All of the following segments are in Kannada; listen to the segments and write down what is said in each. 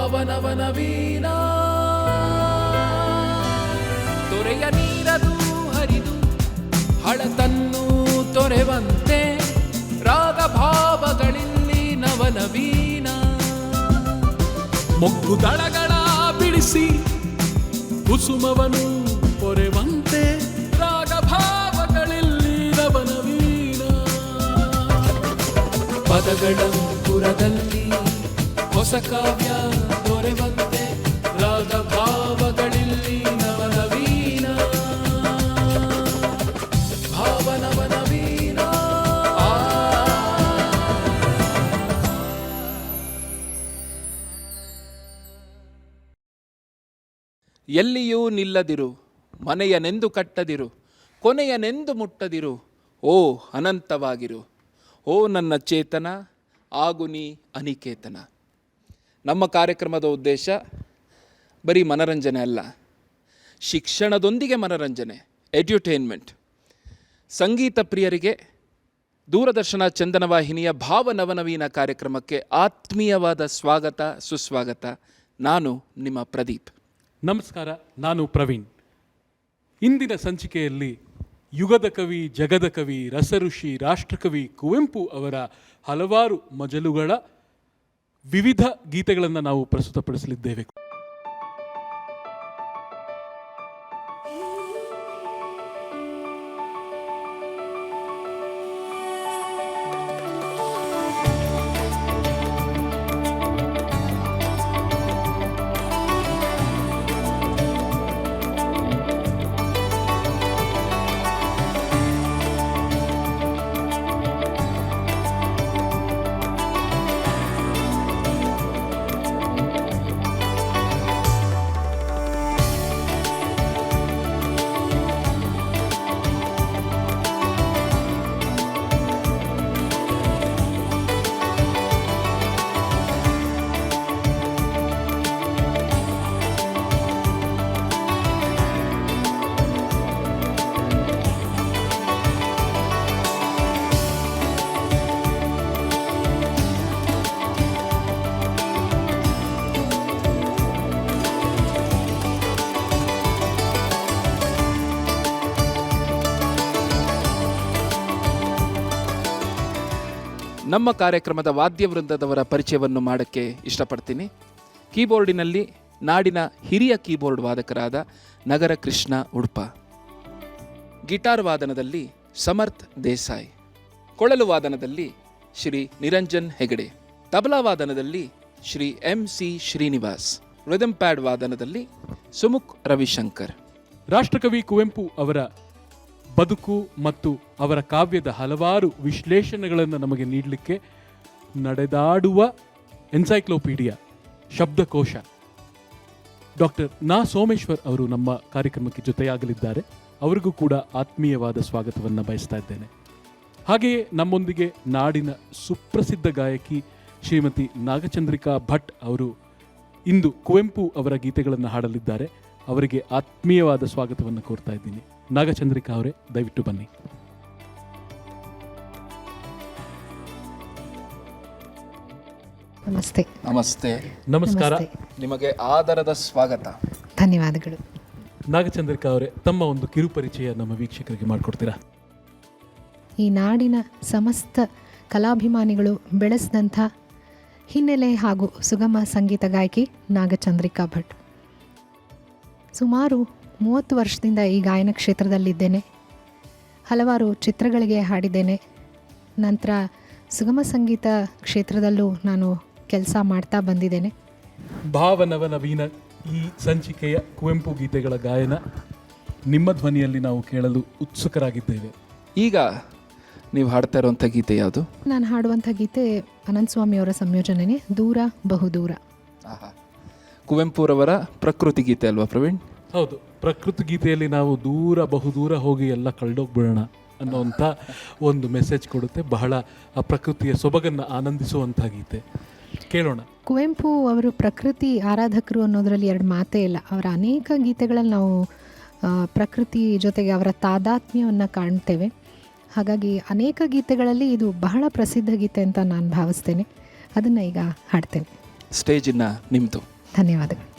ಭಾವನವನ ವೀಣಾ ತೊರೆಯ ನೀರದು ಹರಿದು ಹಳತನ್ನು ತೊರೆವಂತೆ ರಾಗ ಭಾವಗಳಿಲ್ಲಿ ನವನವೀನ ಮೊಗ್ಗು ದಳಗಳ ಬಿಡಿಸಿ ಕುಸುಮವನು ಪೊರೆವಂತೆ ರಾಗ ಭಾವಗಳಿಲ್ಲಿ ನವನವೀನ ಪದಗಳ ಪುರದಲ್ಲಿ ಹೊಸ ಕಾವ್ಯ ದೊರೆವಂತೆ ರಾಗ ಭಾವಗಳಿಲ್ಲಿ ನವನವೀನ ಭಾವನವನವೀನ. ಎಲ್ಲಿಯೂ ನಿಲ್ಲದಿರು, ಮನೆಯನೆಂದು ಕಟ್ಟದಿರು, ಕೊನೆಯನೆಂದು ಮುಟ್ಟದಿರು, ಓ ಅನಂತವಾಗಿರು, ಓ ನನ್ನ ಚೇತನ ಆಗು ನೀ ಅನಿಕೇತನ. ನಮ್ಮ ಕಾರ್ಯಕ್ರಮದ ಉದ್ದೇಶ ಬರೀ ಮನರಂಜನೆ ಅಲ್ಲ, ಶಿಕ್ಷಣದೊಂದಿಗೆ ಮನರಂಜನೆ, ಎಡ್ಯುಟೈನ್ಮೆಂಟ್. ಸಂಗೀತ ಪ್ರಿಯರಿಗೆ ದೂರದರ್ಶನ ಚಂದನ ವಾಹಿನಿಯ ಭಾವನವನವೀನ ಕಾರ್ಯಕ್ರಮಕ್ಕೆ ಆತ್ಮೀಯವಾದ ಸ್ವಾಗತ ಸುಸ್ವಾಗತ. ನಾನು ನಿಮ್ಮ ಪ್ರದೀಪ್. ನಮಸ್ಕಾರ, ನಾನು ಪ್ರವೀಣ್. ಇಂದಿನ ಸಂಚಿಕೆಯಲ್ಲಿ ಯುಗದ ಕವಿ, ಜಗದ ಕವಿ, ರಸಋಷಿ, ರಾಷ್ಟ್ರಕವಿ ಕುವೆಂಪು ಅವರ ಹಲವಾರು ಮಜಲುಗಳ ವಿವಿಧ ಗೀತೆಗಳನ್ನು ನಾವು ಪ್ರಸ್ತುತಪಡಿಸಲಿದ್ದೇವೆ. ನಮ್ಮ ಕಾರ್ಯಕ್ರಮದ ವಾದ್ಯವೃಂದದವರ ಪರಿಚಯವನ್ನು ಮಾಡೋಕ್ಕೆ ಇಷ್ಟಪಡ್ತೀನಿ. ಕೀಬೋರ್ಡಿನಲ್ಲಿ ನಾಡಿನ ಹಿರಿಯ ಕೀಬೋರ್ಡ್ ವಾದಕರಾದ ನಗರ ಕೃಷ್ಣ ಉಡುಪ, ಗಿಟಾರ್ ವಾದನದಲ್ಲಿ ಸಮರ್ಥ್ ದೇಸಾಯಿ, ಕೊಳಲು ವಾದನದಲ್ಲಿ ಶ್ರೀ ನಿರಂಜನ್ ಹೆಗಡೆ, ತಬಲಾ ವಾದನದಲ್ಲಿ Shri MC Srinivas, rhythm pad ವಾದನದಲ್ಲಿ ಸುಮುಖ್ ರವಿಶಂಕರ್. ರಾಷ್ಟ್ರಕವಿ ಕುವೆಂಪು ಅವರ ಬದುಕು ಮತ್ತು ಅವರ ಕಾವ್ಯದ ಹಲವಾರು ವಿಶ್ಲೇಷಣೆಗಳನ್ನು ನಮಗೆ ನೀಡಲಿಕ್ಕೆ ನಡೆದಾಡುವ ಎನ್ಸೈಕ್ಲೋಪೀಡಿಯಾ ಶಬ್ದಕೋಶ ಡಾಕ್ಟರ್ ನಾ ಸೋಮೇಶ್ವರ್ ಅವರು ನಮ್ಮ ಕಾರ್ಯಕ್ರಮಕ್ಕೆ ಜೊತೆಯಾಗಲಿದ್ದಾರೆ. ಅವರಿಗೂ ಕೂಡ ಆತ್ಮೀಯವಾದ ಸ್ವಾಗತವನ್ನು ಬಯಸ್ತಾ ಇದ್ದೇನೆ. ಹಾಗೆಯೇ ನಮ್ಮೊಂದಿಗೆ ನಾಡಿನ ಸುಪ್ರಸಿದ್ಧ ಗಾಯಕಿ ಶ್ರೀಮತಿ ನಾಗಚಂದ್ರಿಕಾ ಭಟ್ ಅವರು ಇಂದು ಕುವೆಂಪು ಅವರ ಗೀತೆಗಳನ್ನು ಹಾಡಲಿದ್ದಾರೆ. ಅವರಿಗೆ ಆತ್ಮೀಯವಾದ ಸ್ವಾಗತವನ್ನು ಕೋರ್ತಾ ಇದ್ದೀನಿ. ನಾಗಚಂದ್ರಿಕಾ ಅವರೇ, ದಯವಿಟ್ಟು ಬನ್ನಿ. ನಮಸ್ತೆ. ನಮಸ್ತೆ. ನಮಸ್ಕಾರ. ನಿಮಗೆ ಆದರದ ಸ್ವಾಗತ. ಧನ್ಯವಾದಗಳು. ನಾಗಚಂದ್ರಿಕಾ ಅವರೇ, ತಮ್ಮ ಒಂದು ಕಿರುಪರಿಚಯ ನಮ್ಮ ವೀಕ್ಷಕರಿಗೆ ಮಾಡಿಕೊಡ್ತೀರಾ? ಈ ನಾಡಿನ ಸಮಸ್ತ ಕಲಾಭಿಮಾನಿಗಳು ಬೆಳೆಸಿದಂಥ ಹಿನ್ನೆಲೆ ಹಾಗೂ ಸುಗಮ ಸಂಗೀತ ಗಾಯಕಿ ನಾಗಚಂದ್ರಿಕಾ ಭಟ್. ಸುಮಾರು 30 ವರ್ಷದಿಂದ ಈ ಗಾಯನ ಕ್ಷೇತ್ರದಲ್ಲಿದ್ದೇನೆ. ಹಲವಾರು ಚಿತ್ರಗಳಿಗೆ ಹಾಡಿದ್ದೇನೆ. ನಂತರ ಸುಗಮ ಸಂಗೀತ ಕ್ಷೇತ್ರದಲ್ಲೂ ನಾನು ಕೆಲಸ ಮಾಡ್ತಾ ಬಂದಿದ್ದೇನೆ. ಭಾವನವನವೀನ ಈ ಸಂಚಿಕೆಯ ಕುವೆಂಪು ಗೀತೆಗಳ ಗಾಯನ ನಿಮ್ಮ ಧ್ವನಿಯಲ್ಲಿ ನಾವು ಕೇಳಲು ಉತ್ಸುಕರಾಗಿದ್ದೇವೆ. ಈಗ ನೀವು ಹಾಡ್ತಾ ಇರುವಂಥ ಗೀತೆ ಯಾವುದು? ನಾನು ಹಾಡುವಂಥ ಗೀತೆ ಅನಂತಸ್ವಾಮಿಯವರ ಸಂಯೋಜನೆ, ದೂರ ಬಹುದೂರ. ಕುವೆಂಪುರವರ ಪ್ರಕೃತಿ ಗೀತೆ ಅಲ್ವಾ ಪ್ರವೀಣ್? ಹೌದು, ಪ್ರಕೃತಿ ಗೀತೆಯಲ್ಲಿ ನಾವು ದೂರ ಬಹುದೂರ ಹೋಗಿ ಎಲ್ಲ ಕಳೆದೋಗ್ಬಿಡೋಣ ಅನ್ನೋಂಥ ಒಂದು ಮೆಸೇಜ್ ಕೊಡುತ್ತೆ. ಬಹಳ ಆ ಪ್ರಕೃತಿಯ ಸೊಬಗನ್ನು ಆನಂದಿಸುವಂಥ ಗೀತೆ ಕೇಳೋಣ. ಕುವೆಂಪು ಅವರು ಪ್ರಕೃತಿ ಆರಾಧಕರು ಅನ್ನೋದರಲ್ಲಿ ಎರಡು ಮಾತೇ ಇಲ್ಲ. ಅವರ ಅನೇಕ ಗೀತೆಗಳಲ್ಲಿ ನಾವು ಪ್ರಕೃತಿ ಜೊತೆಗೆ ಅವರ ತಾದಾತ್ಮ್ಯವನ್ನು ಕಾಣ್ತೇವೆ. ಹಾಗಾಗಿ ಅನೇಕ ಗೀತೆಗಳಲ್ಲಿ ಇದು ಬಹಳ ಪ್ರಸಿದ್ಧ ಗೀತೆ ಅಂತ ನಾನು ಭಾವಿಸ್ತೇನೆ. ಅದನ್ನು ಈಗ ಹಾಡ್ತೇನೆ. ಸ್ಟೇಜಿನ ನಿಮ್ಮದು. ಧನ್ಯವಾದಗಳು.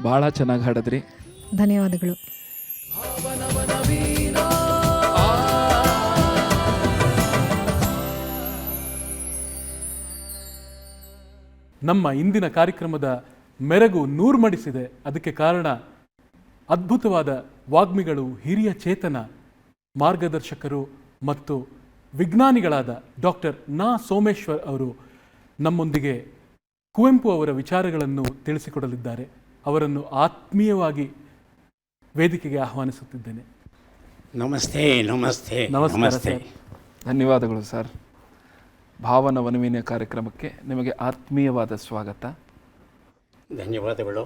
ಭಾಳ ಚೆನ್ನಾಗಿ ಹಾಡಿದ್ರಿ. ಧನ್ಯವಾದಗಳು. ನಮ್ಮ ಇಂದಿನ ಕಾರ್ಯಕ್ರಮದ ಮೆರಗು ನೂರ್ಮಡಿಸಿದೆ. ಅದಕ್ಕೆ ಕಾರಣ ಅದ್ಭುತವಾದ ವಾಗ್ಮಿಗಳು, ಹಿರಿಯ ಚೇತನ ಮಾರ್ಗದರ್ಶಕರು ಮತ್ತು ವಿಜ್ಞಾನಿಗಳಾದ ಡಾಕ್ಟರ್ ನಾ ಸೋಮೇಶ್ವರ್ ಅವರು ನಮ್ಮೊಂದಿಗೆ ಕುವೆಂಪು ಅವರ ವಿಚಾರಗಳನ್ನು ತಿಳಿಸಿಕೊಡಲಿದ್ದಾರೆ. ಅವರನ್ನು ಆತ್ಮೀಯವಾಗಿ ವೇದಿಕೆಗೆ ಆಹ್ವಾನಿಸುತ್ತಿದ್ದೇನೆ. ನಮಸ್ತೆ ನಮಸ್ತೆ ನಮಸ್ಕಾರ ನಮಸ್ತೆ. ಸರ್. ಧನ್ಯವಾದಗಳು ಸರ್. ಭಾವನ ವನವಿನಯ ಕಾರ್ಯಕ್ರಮಕ್ಕೆ ನಿಮಗೆ ಆತ್ಮೀಯವಾದ ಸ್ವಾಗತ. ಧನ್ಯವಾದಗಳು.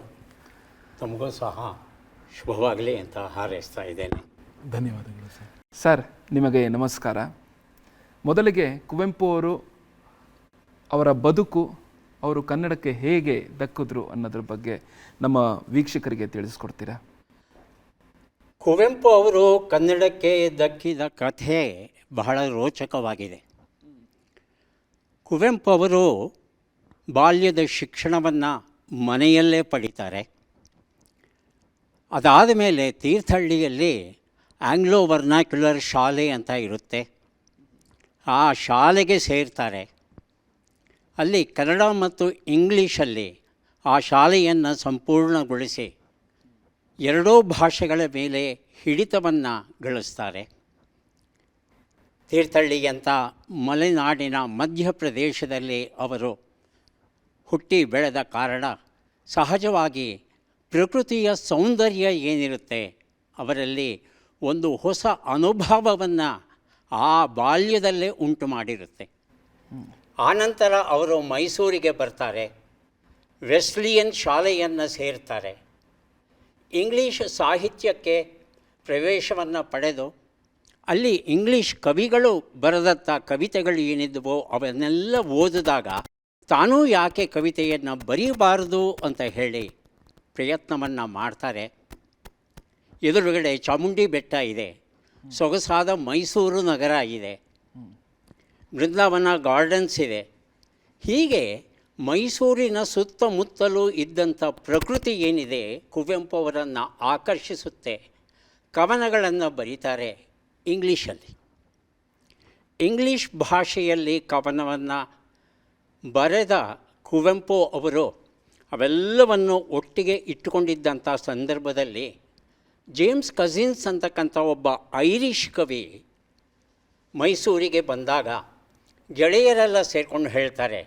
ತಮಗೂ ಸಹ ಶುಭವಾಗಲಿ ಅಂತ ಹಾರೈಸ್ತಾ ಇದ್ದೇನೆ. ಧನ್ಯವಾದಗಳು ಸರ್. ಸರ್ ನಿಮಗೆ ನಮಸ್ಕಾರ. ಮೊದಲಿಗೆ ಕುವೆಂಪು ಅವರ ಬದುಕು, ಅವರು ಕನ್ನಡಕ್ಕೆ ಹೇಗೆ ದಕ್ಕಿದ್ರು ಅನ್ನೋದ್ರ ಬಗ್ಗೆ ನಮ್ಮ ವೀಕ್ಷಕರಿಗೆ ತಿಳಿಸ್ಕೊಡ್ತೀರಾ? ಕುವೆಂಪು ಅವರು ಕನ್ನಡಕ್ಕೆ ದಕ್ಕಿದ ಕಥೆ ಬಹಳ ರೋಚಕವಾಗಿದೆ. ಕುವೆಂಪು ಅವರು ಬಾಲ್ಯದ ಶಿಕ್ಷಣವನ್ನು ಮನೆಯಲ್ಲೇ ಪಡೀತಾರೆ. ಅದಾದ ಮೇಲೆ ತೀರ್ಥಹಳ್ಳಿಯಲ್ಲಿ ಆಂಗ್ಲೋ ವರ್ನಾಕ್ಯುಲರ್ ಶಾಲೆ ಅಂತ ಇರುತ್ತೆ, ಆ ಶಾಲೆಗೆ ಸೇರ್ತಾರೆ. ಅಲ್ಲಿ ಕನ್ನಡ ಮತ್ತು ಇಂಗ್ಲೀಷಲ್ಲಿ ಆ ಶಾಲೆಯನ್ನು ಸಂಪೂರ್ಣಗೊಳಿಸಿ ಎರಡೂ ಭಾಷೆಗಳ ಮೇಲೆ ಹಿಡಿತವನ್ನು ಗಳಿಸ್ತಾರೆ. ತೀರ್ಥಹಳ್ಳಿ ಅಂತ ಮಲೆನಾಡಿನ ಮಧ್ಯಪ್ರದೇಶದಲ್ಲಿ ಅವರು ಹುಟ್ಟಿ ಬೆಳೆದ ಕಾರಣ ಸಹಜವಾಗಿ ಪ್ರಕೃತಿಯ ಸೌಂದರ್ಯ ಏನಿರುತ್ತೆ ಅವರಲ್ಲಿ ಒಂದು ಹೊಸ ಅನುಭವವನ್ನು ಆ ಬಾಲ್ಯದಲ್ಲೇ ಉಂಟು ಮಾಡಿರುತ್ತೆ. ಆನಂತರ ಅವರು ಮೈಸೂರಿಗೆ ಬರ್ತಾರೆ, ವೆಸ್ಲಿಯನ್ ಶಾಲೆಯನ್ನು ಸೇರ್ತಾರೆ. ಇಂಗ್ಲೀಷ್ ಸಾಹಿತ್ಯಕ್ಕೆ ಪ್ರವೇಶವನ್ನು ಪಡೆದು ಅಲ್ಲಿ ಇಂಗ್ಲೀಷ್ ಕವಿಗಳು ಬರೆದಂಥ ಕವಿತೆಗಳು ಏನಿದ್ದವೋ ಅವನ್ನೆಲ್ಲ ಓದಿದಾಗ ತಾನೂ ಯಾಕೆ ಕವಿತೆಯನ್ನು ಬರೀಬಾರದು ಅಂತ ಹೇಳಿ ಪ್ರಯತ್ನವನ್ನು ಮಾಡ್ತಾರೆ. ಎದುರುಗಡೆ ಚಾಮುಂಡಿ ಬೆಟ್ಟ ಇದೆ, ಸೊಗಸಾದ ಮೈಸೂರು ನಗರ ಇದೆ, ಬೃಂದಾವನ ಗಾರ್ಡನ್ಸ್ ಇದೆ. ಹೀಗೆ ಮೈಸೂರಿನ ಸುತ್ತಮುತ್ತಲೂ ಇದ್ದಂಥ ಪ್ರಕೃತಿ ಏನಿದೆ ಕುವೆಂಪು ಅವರನ್ನು ಆಕರ್ಷಿಸುತ್ತೆ. ಕವನಗಳನ್ನು ಬರೀತಾರೆ ಇಂಗ್ಲೀಷಲ್ಲಿ. ಇಂಗ್ಲೀಷ್ ಭಾಷೆಯಲ್ಲಿ ಕವನವನ್ನು ಬರೆದ ಕುವೆಂಪು ಅವರು ಅವೆಲ್ಲವನ್ನು ಒಟ್ಟಿಗೆ ಇಟ್ಟುಕೊಂಡಿದ್ದಂಥ ಸಂದರ್ಭದಲ್ಲಿ ಜೇಮ್ಸ್ ಕಜಿನ್ಸ್ ಅಂತಕ್ಕಂಥ ಒಬ್ಬ ಐರಿಷ್ ಕವಿ ಮೈಸೂರಿಗೆ ಬಂದಾಗ ಗೆಳೆಯರೆಲ್ಲ ಸೇರಿಕೊಂಡು ಹೇಳ್ತಾರೆ,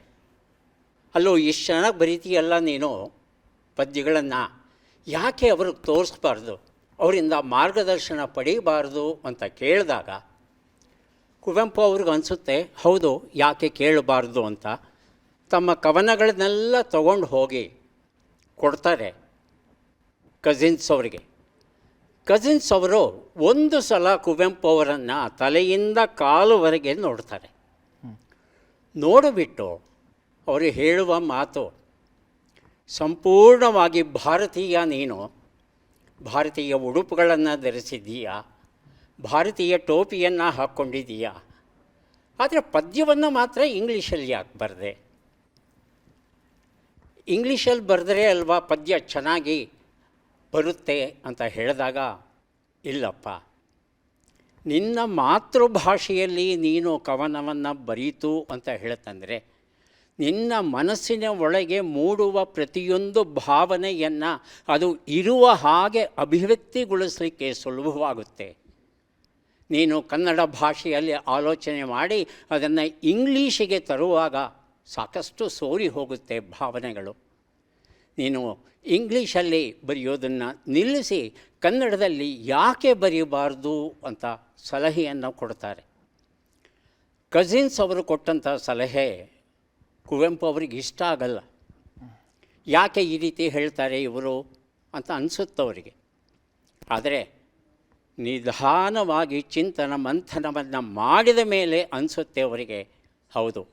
ಅಲ್ಲೋ ಇಷ್ಟು ಚೆನ್ನಾಗಿ ಬರೀತೀಯಲ್ಲ ನೀನು ಪದ್ಯಗಳನ್ನು, ಯಾಕೆ ಅವ್ರಿಗೆ ತೋರಿಸ್ಬಾರ್ದು, ಅವರಿಂದ ಮಾರ್ಗದರ್ಶನ ಪಡೀಬಾರ್ದು ಅಂತ ಕೇಳಿದಾಗ ಕುವೆಂಪು ಅವ್ರಿಗೆ ಅನಿಸುತ್ತೆ, ಹೌದು ಯಾಕೆ ಕೇಳಬಾರ್ದು ಅಂತ ತಮ್ಮ ಕವನಗಳನ್ನೆಲ್ಲ ತಗೊಂಡು ಹೋಗಿ ಕೊಡ್ತಾರೆ ಕಜಿನ್ಸ್ ಅವರಿಗೆ. ಕಜಿನ್ಸ್ ಅವರು ಒಂದು ಸಲ ಕುವೆಂಪು ಅವರನ್ನು ತಲೆಯಿಂದ ಕಾಲುವರೆಗೆ ನೋಡ್ತಾರೆ. ನೋಡಿಬಿಟ್ಟು ಅವರು ಹೇಳುವ ಮಾತು, ಸಂಪೂರ್ಣವಾಗಿ ಭಾರತೀಯ ನೀನು, ಭಾರತೀಯ ಉಡುಪುಗಳನ್ನು ಧರಿಸಿದ್ದೀಯಾ, ಭಾರತೀಯ ಟೋಪಿಯನ್ನು ಹಾಕ್ಕೊಂಡಿದ್ದೀಯಾ, ಆದರೆ ಪದ್ಯವನ್ನು ಮಾತ್ರ ಇಂಗ್ಲೀಷಲ್ಲಿ ಯಾಕೆ ಬರೆದೆ? ಇಂಗ್ಲೀಷಲ್ಲಿ ಬರೆದ್ರೆ ಅಲ್ವಾ ಪದ್ಯ ಚೆನ್ನಾಗಿ ಬರುತ್ತೆ ಅಂತ ಹೇಳಿದಾಗ, ಇಲ್ಲಪ್ಪ, ನಿನ್ನ ಮಾತೃಭಾಷೆಯಲ್ಲಿ ನೀನು ಕವನವನ್ನು ಬರೀತು ಅಂತ ಹೇಳ್ತಂದರೆ ನಿನ್ನ ಮನಸ್ಸಿನ ಒಳಗೆ ಮೂಡುವ ಪ್ರತಿಯೊಂದು ಭಾವನೆಯನ್ನು ಅದು ಇರುವ ಹಾಗೆ ಅಭಿವ್ಯಕ್ತಿಗೊಳಿಸಲಿಕ್ಕೆ ಸುಲಭವಾಗುತ್ತೆ. ನೀನು ಕನ್ನಡ ಭಾಷೆಯಲ್ಲಿ ಆಲೋಚನೆ ಮಾಡಿ ಅದನ್ನು ಇಂಗ್ಲೀಷಿಗೆ ತರುವಾಗ ಸಾಕಷ್ಟು ಸೋರಿ ಹೋಗುತ್ತೆ ಭಾವನೆಗಳು. ನೀನು ಇಂಗ್ಲೀಷಲ್ಲಿ ಬರೆಯೋದನ್ನು ನಿಲ್ಲಿಸಿ ಕನ್ನಡದಲ್ಲಿ ಯಾಕೆ ಬರೆಯಬಾರ್ದು ಅಂತ ಸಲಹೆಯನ್ನು ಕೊಡ್ತಾರೆ. ಕಜಿನ್ಸ್ ಅವರು ಕೊಟ್ಟಂಥ ಸಲಹೆ ಕುವೆಂಪು ಅವ್ರಿಗೆ ಇಷ್ಟ ಆಗಲ್ಲ. ಯಾಕೆ ಈ ರೀತಿ ಹೇಳ್ತಾರೆ ಇವರು ಅಂತ ಅನಿಸುತ್ತವರಿಗೆ. ಆದರೆ ನಿಧಾನವಾಗಿ ಚಿಂತನ ಮಂಥನವನ್ನು ಮಾಡಿದ ಮೇಲೆ ಅನಿಸುತ್ತೆ ಅವರಿಗೆ, ಹೌದು,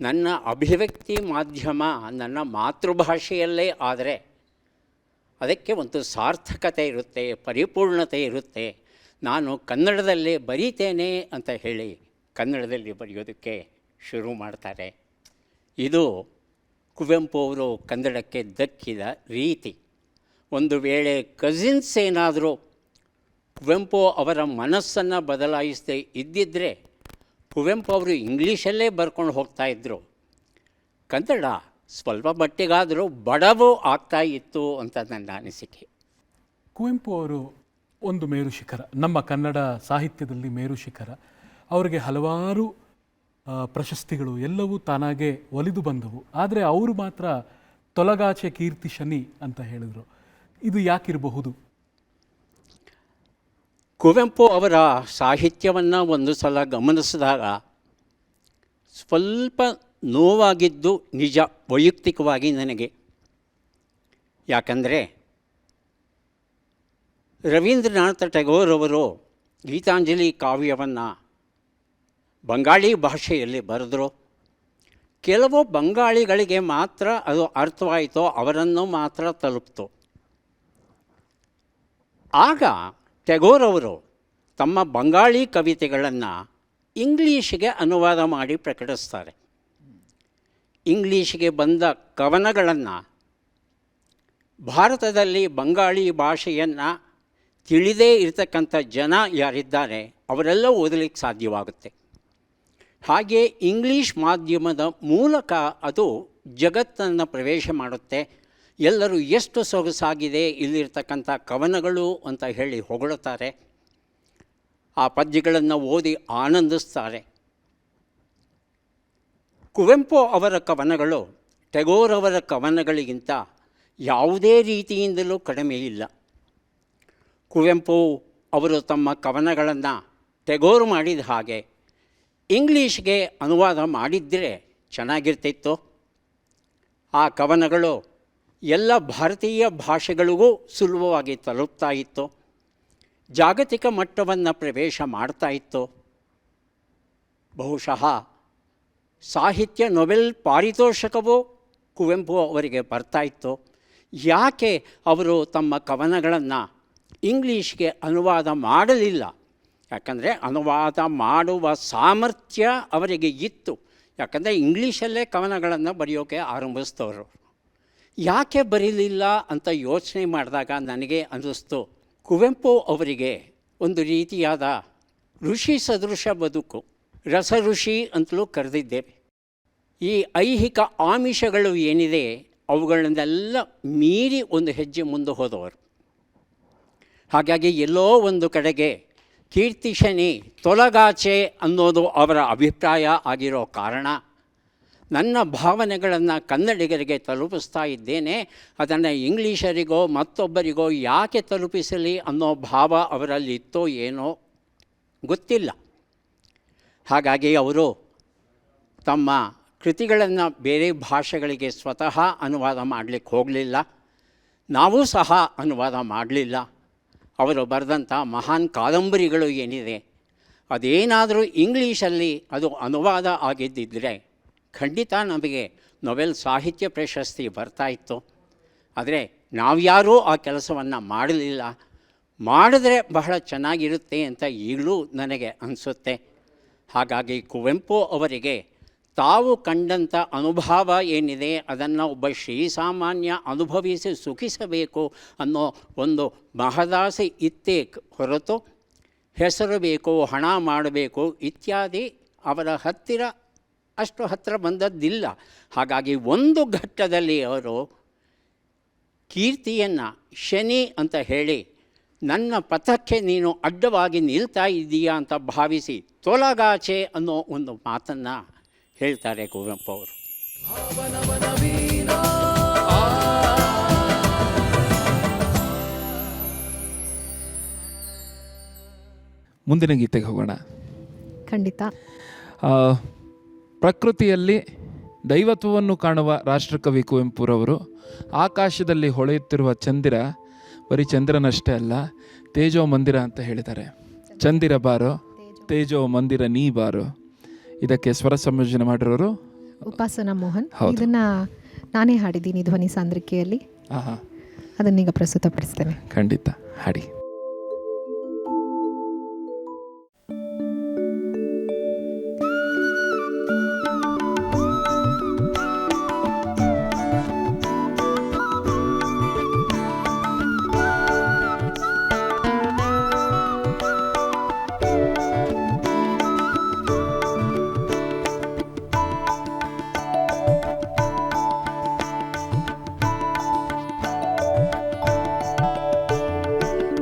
ನನ್ನ ಅಭಿವ್ಯಕ್ತಿ ಮಾಧ್ಯಮ ನನ್ನ ಮಾತೃಭಾಷೆಯಲ್ಲೇ ಆದರೆ ಅದಕ್ಕೆ ಒಂದು ಸಾರ್ಥಕತೆ ಇರುತ್ತೆ, ಪರಿಪೂರ್ಣತೆ ಇರುತ್ತೆ. ನಾನು ಕನ್ನಡದಲ್ಲೇ ಬರೀತೇನೆ ಅಂತ ಹೇಳಿ ಕನ್ನಡದಲ್ಲಿ ಬರೆಯೋದಕ್ಕೆ ಶುರು ಮಾಡ್ತಾರೆ. ಇದು ಕುವೆಂಪು ಅವರು ಕನ್ನಡಕ್ಕೆ ದಕ್ಕಿದ ರೀತಿ. ಒಂದು ವೇಳೆ ಕಜಿನ್ಸ್ ಏನಾದರೂ ಕುವೆಂಪು ಅವರ ಮನಸ್ಸನ್ನು ಬದಲಾಯಿಸದೆ ಇದ್ದಿದ್ದರೆ ಕುವೆಂಪು ಅವರು ಇಂಗ್ಲೀಷಲ್ಲೇ ಬರ್ಕೊಂಡು ಹೋಗ್ತಾಯಿದ್ರು. ಕನ್ನಡ ಸ್ವಲ್ಪ ಮಟ್ಟಿಗಾದರೂ ಬಡವು ಆಗ್ತಾ ಇತ್ತು ಅಂತ ನನ್ನ ಅನಿಸಿಕೆ. ಕುವೆಂಪು ಅವರು ಒಂದು ಮೇರು ಶಿಖರ, ನಮ್ಮ ಕನ್ನಡ ಸಾಹಿತ್ಯದಲ್ಲಿ ಮೇರು ಶಿಖರ. ಅವರಿಗೆ ಹಲವಾರು ಪ್ರಶಸ್ತಿಗಳು ಎಲ್ಲವೂ ತಾನಾಗೆ ಒಲಿದು ಬಂದವು. ಆದರೆ ಅವರು ಮಾತ್ರ ತೊಲಗಾಚೆ ಕೀರ್ತಿ ಶನಿ ಅಂತ ಹೇಳಿದರು. ಇದು ಯಾಕಿರಬಹುದು? ಕುವೆಂಪು ಅವರ ಸಾಹಿತ್ಯವನ್ನು ಒಂದು ಸಲ ಗಮನಿಸಿದಾಗ ಸ್ವಲ್ಪ ನೋವಾಗಿದ್ದು ನಿಜ, ವೈಯಕ್ತಿಕವಾಗಿ ನನಗೆ. ಯಾಕಂದರೆ ರವೀಂದ್ರನಾಥ ಟ್ಯಾಗೋರ್ ಅವರು ಗೀತಾಂಜಲಿ ಕಾವ್ಯವನ್ನು ಬಂಗಾಳಿ ಭಾಷೆಯಲ್ಲಿ ಬರೆದರು. ಕೆಲವು ಬಂಗಾಳಿಗಳಿಗೆ ಮಾತ್ರ ಅದು ಅರ್ಥವಾಯಿತೋ, ಅವರನ್ನು ಮಾತ್ರ ತಲುಪಿತು. ಆಗ ಟ್ಯಾಗೋರ್ ಅವರು ತಮ್ಮ ಬಂಗಾಳಿ ಕವಿತೆಗಳನ್ನು ಇಂಗ್ಲೀಷಿಗೆ ಅನುವಾದ ಮಾಡಿ ಪ್ರಕಟಿಸ್ತಾರೆ. ಇಂಗ್ಲೀಷಿಗೆ ಬಂದ ಕವನಗಳನ್ನು ಭಾರತದಲ್ಲಿ ಬಂಗಾಳಿ ಭಾಷೆಯನ್ನು ತಿಳಿದೇ ಇರತಕ್ಕಂಥ ಜನ ಯಾರಿದ್ದಾರೆ ಅವರೆಲ್ಲ ಓದಲಿಕ್ಕೆ ಸಾಧ್ಯವಾಗುತ್ತೆ. ಹಾಗೆ ಇಂಗ್ಲೀಷ್ ಮಾಧ್ಯಮದ ಮೂಲಕ ಅದು ಜಗತ್ತನ್ನು ಪ್ರವೇಶ ಮಾಡುತ್ತೆ. ಎಲ್ಲರೂ ಎಷ್ಟು ಸೊಗಸಾಗಿದೆ ಇಲ್ಲಿರ್ತಕ್ಕಂಥ ಕವನಗಳು ಅಂತ ಹೇಳಿ ಹೊಗಳುತ್ತಾರೆ. ಆ ಪದ್ಯಗಳನ್ನು ಓದಿ ಆನಂದಿಸ್ತಾರೆ. ಕುವೆಂಪು ಅವರ ಕವನಗಳು ಟ್ಯಾಗೋರ್ ಅವರ ಕವನಗಳಿಗಿಂತ ಯಾವುದೇ ರೀತಿಯಿಂದಲೂ ಕಡಿಮೆ ಇಲ್ಲ. ಕುವೆಂಪು ಅವರು ತಮ್ಮ ಕವನಗಳನ್ನು ಟ್ಯಾಗೋರ್ ಮಾಡಿದ ಹಾಗೆ ಇಂಗ್ಲೀಷ್ಗೆ ಅನುವಾದ ಮಾಡಿದ್ದರೆ ಚೆನ್ನಾಗಿರ್ತಿತ್ತು. ಆ ಕವನಗಳು ಎಲ್ಲ ಭಾರತೀಯ ಭಾಷೆಗಳಿಗೂ ಸುಲಭವಾಗಿ ತಲುಪ್ತಾ ಇತ್ತು, ಜಾಗತಿಕ ಮಟ್ಟವನ್ನು ಪ್ರವೇಶ ಮಾಡ್ತಾ ಇತ್ತು. ಬಹುಶಃ ಸಾಹಿತ್ಯ ನೊಬೆಲ್ ಪಾರಿತೋಷಕವೂ ಕುವೆಂಪು ಅವರಿಗೆ ಬರ್ತಾಯಿತ್ತು. ಯಾಕೆ ಅವರು ತಮ್ಮ ಕವನಗಳನ್ನು ಇಂಗ್ಲೀಷ್ಗೆ ಅನುವಾದ ಮಾಡಲಿಲ್ಲ? ಯಾಕಂದರೆ ಅನುವಾದ ಮಾಡುವ ಸಾಮರ್ಥ್ಯ ಅವರಿಗೆ ಇತ್ತು. ಯಾಕಂದರೆ ಇಂಗ್ಲೀಷಲ್ಲೇ ಕವನಗಳನ್ನು ಬರೆಯೋಕ್ಕೆ ಆರಂಭಿಸಿದವರು. ಯಾಕೆ ಬರೀಲಿಲ್ಲ ಅಂತ ಯೋಚನೆ ಮಾಡಿದಾಗ ನನಗೆ ಅನ್ನಿಸ್ತು, ಕುವೆಂಪು ಅವರಿಗೆ ಒಂದು ರೀತಿಯಾದ ಋಷಿ ಸದೃಶ ಬದುಕು, ರಸ ಋಷಿ ಅಂತಲೂ ಕರೆದಿದ್ದೇವೆ. ಈ ಐಹಿಕ ಆಮಿಷಗಳು ಏನಿದೆ ಅವುಗಳನ್ನೆಲ್ಲ ಮೀರಿ ಒಂದು ಹೆಜ್ಜೆ ಮುಂದೆ ಹೋದವರು. ಹಾಗಾಗಿ ಎಲ್ಲೋ ಒಂದು ಕಡೆಗೆ ಕೀರ್ತಿ ಶನಿ ತೊಲಗಾಚೆ ಅನ್ನೋದು ಅವರ ಅಭಿಪ್ರಾಯ ಆಗಿರೋ ಕಾರಣ ನನ್ನ ಭಾವನೆಗಳನ್ನು ಕನ್ನಡಿಗರಿಗೆ ತಲುಪಿಸ್ತಾ ಇದ್ದೇನೆ, ಅದನ್ನು ಇಂಗ್ಲೀಷರಿಗೋ ಮತ್ತೊಬ್ಬರಿಗೋ ಯಾಕೆ ತಲುಪಿಸಲಿ ಅನ್ನೋ ಭಾವ ಅವರಲ್ಲಿ ಇತ್ತೋ ಏನೋ ಗೊತ್ತಿಲ್ಲ. ಹಾಗಾಗಿ ಅವರು ತಮ್ಮ ಕೃತಿಗಳನ್ನು ಬೇರೆ ಭಾಷೆಗಳಿಗೆ ಸ್ವತಃ ಅನುವಾದ ಮಾಡಲಿಕ್ಕೆ ಹೋಗಲಿಲ್ಲ. ನಾವೂ ಸಹ ಅನುವಾದ ಮಾಡಲಿಲ್ಲ. ಅವರು ಬರೆದಂಥ ಮಹಾನ್ ಕಾದಂಬರಿಗಳು ಏನಿದೆ ಅದೇನಾದರೂ ಇಂಗ್ಲೀಷಲ್ಲಿ ಅದು ಅನುವಾದ ಆಗಿದ್ದಿದ್ದರೆ ಖಂಡಿತ ನಮಗೆ ನೊಬೆಲ್ ಸಾಹಿತ್ಯ ಪ್ರಶಸ್ತಿ ಬರ್ತಾಯಿತ್ತು. ಆದರೆ ನಾವ್ಯಾರೂ ಆ ಕೆಲಸವನ್ನು ಮಾಡಲಿಲ್ಲ. ಮಾಡಿದ್ರೆ ಬಹಳ ಚೆನ್ನಾಗಿರುತ್ತೆ ಅಂತ ಈಗಲೂ ನನಗೆ ಅನಿಸುತ್ತೆ. ಹಾಗಾಗಿ ಕುವೆಂಪು ಅವರಿಗೆ ತಾವು ಕಂಡಂಥ ಅನುಭವ ಏನಿದೆ ಅದನ್ನು ಒಬ್ಬ ಶ್ರೀಸಾಮಾನ್ಯ ಅನುಭವಿಸಿ ಸುಖಿಸಬೇಕು ಅನ್ನೋ ಒಂದು ಮಹದಾಸೆ ಇತ್ತೇ ಹೊರತು ಹೆಸರು ಬೇಕು, ಹಣ ಮಾಡಬೇಕು ಇತ್ಯಾದಿ ಅವರ ಅಷ್ಟು ಹತ್ತಿರ ಬಂದದ್ದಿಲ್ಲ. ಹಾಗಾಗಿ ಒಂದು ಘಟ್ಟದಲ್ಲಿ ಅವರು ಕೀರ್ತಿಯನ್ನು ಶನಿ ಅಂತ ಹೇಳಿ ನನ್ನ ಪಥಕ್ಕೆ ನೀನು ಅಡ್ಡವಾಗಿ ನಿಲ್ತಾ ಇದ್ದೀಯಾ ಅಂತ ಭಾವಿಸಿ ತೊಲಗಾಚೆ ಅನ್ನೋ ಒಂದು ಮಾತನ್ನು ಹೇಳ್ತಾರೆ ಕುವೆಂಪು ಅವರು. ಮುಂದಿನ ಗೀತೆಗೆ ಹೋಗೋಣ. ಖಂಡಿತ. ಪ್ರಕೃತಿಯಲ್ಲಿ ದೈವತ್ವವನ್ನು ಕಾಣುವ ರಾಷ್ಟ್ರಕವಿ ಕುವೆಂಪುರವರು ಆಕಾಶದಲ್ಲಿ ಹೊಳೆಯುತ್ತಿರುವ ಚಂದಿರ ಬರೀ ಚಂದ್ರನಷ್ಟೇ ಅಲ್ಲ, ತೇಜೋ ಮಂದಿರ ಅಂತ ಹೇಳಿದ್ದಾರೆ. ಚಂದಿರ ಬಾರೋ, ತೇಜೋ ಮಂದಿರ ನೀ ಬಾರೋ. ಇದಕ್ಕೆ ಸ್ವರ ಸಂಯೋಜನೆ ಮಾಡಿರೋರು ಉಪಾಸನಾ ಮೋಹನ್. ಇದನ್ನ ನಾನೇ ಹಾಡಿದ್ದೀನಿ ಧ್ವನಿ ಸಾಂದ್ರಿಕೆಯಲ್ಲಿ. ಅದನ್ನೀಗ ಪ್ರಸ್ತುತಪಡಿಸ್ತೇನೆ. ಖಂಡಿತ ಹಾಡಿ.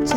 ಚಂದಿರ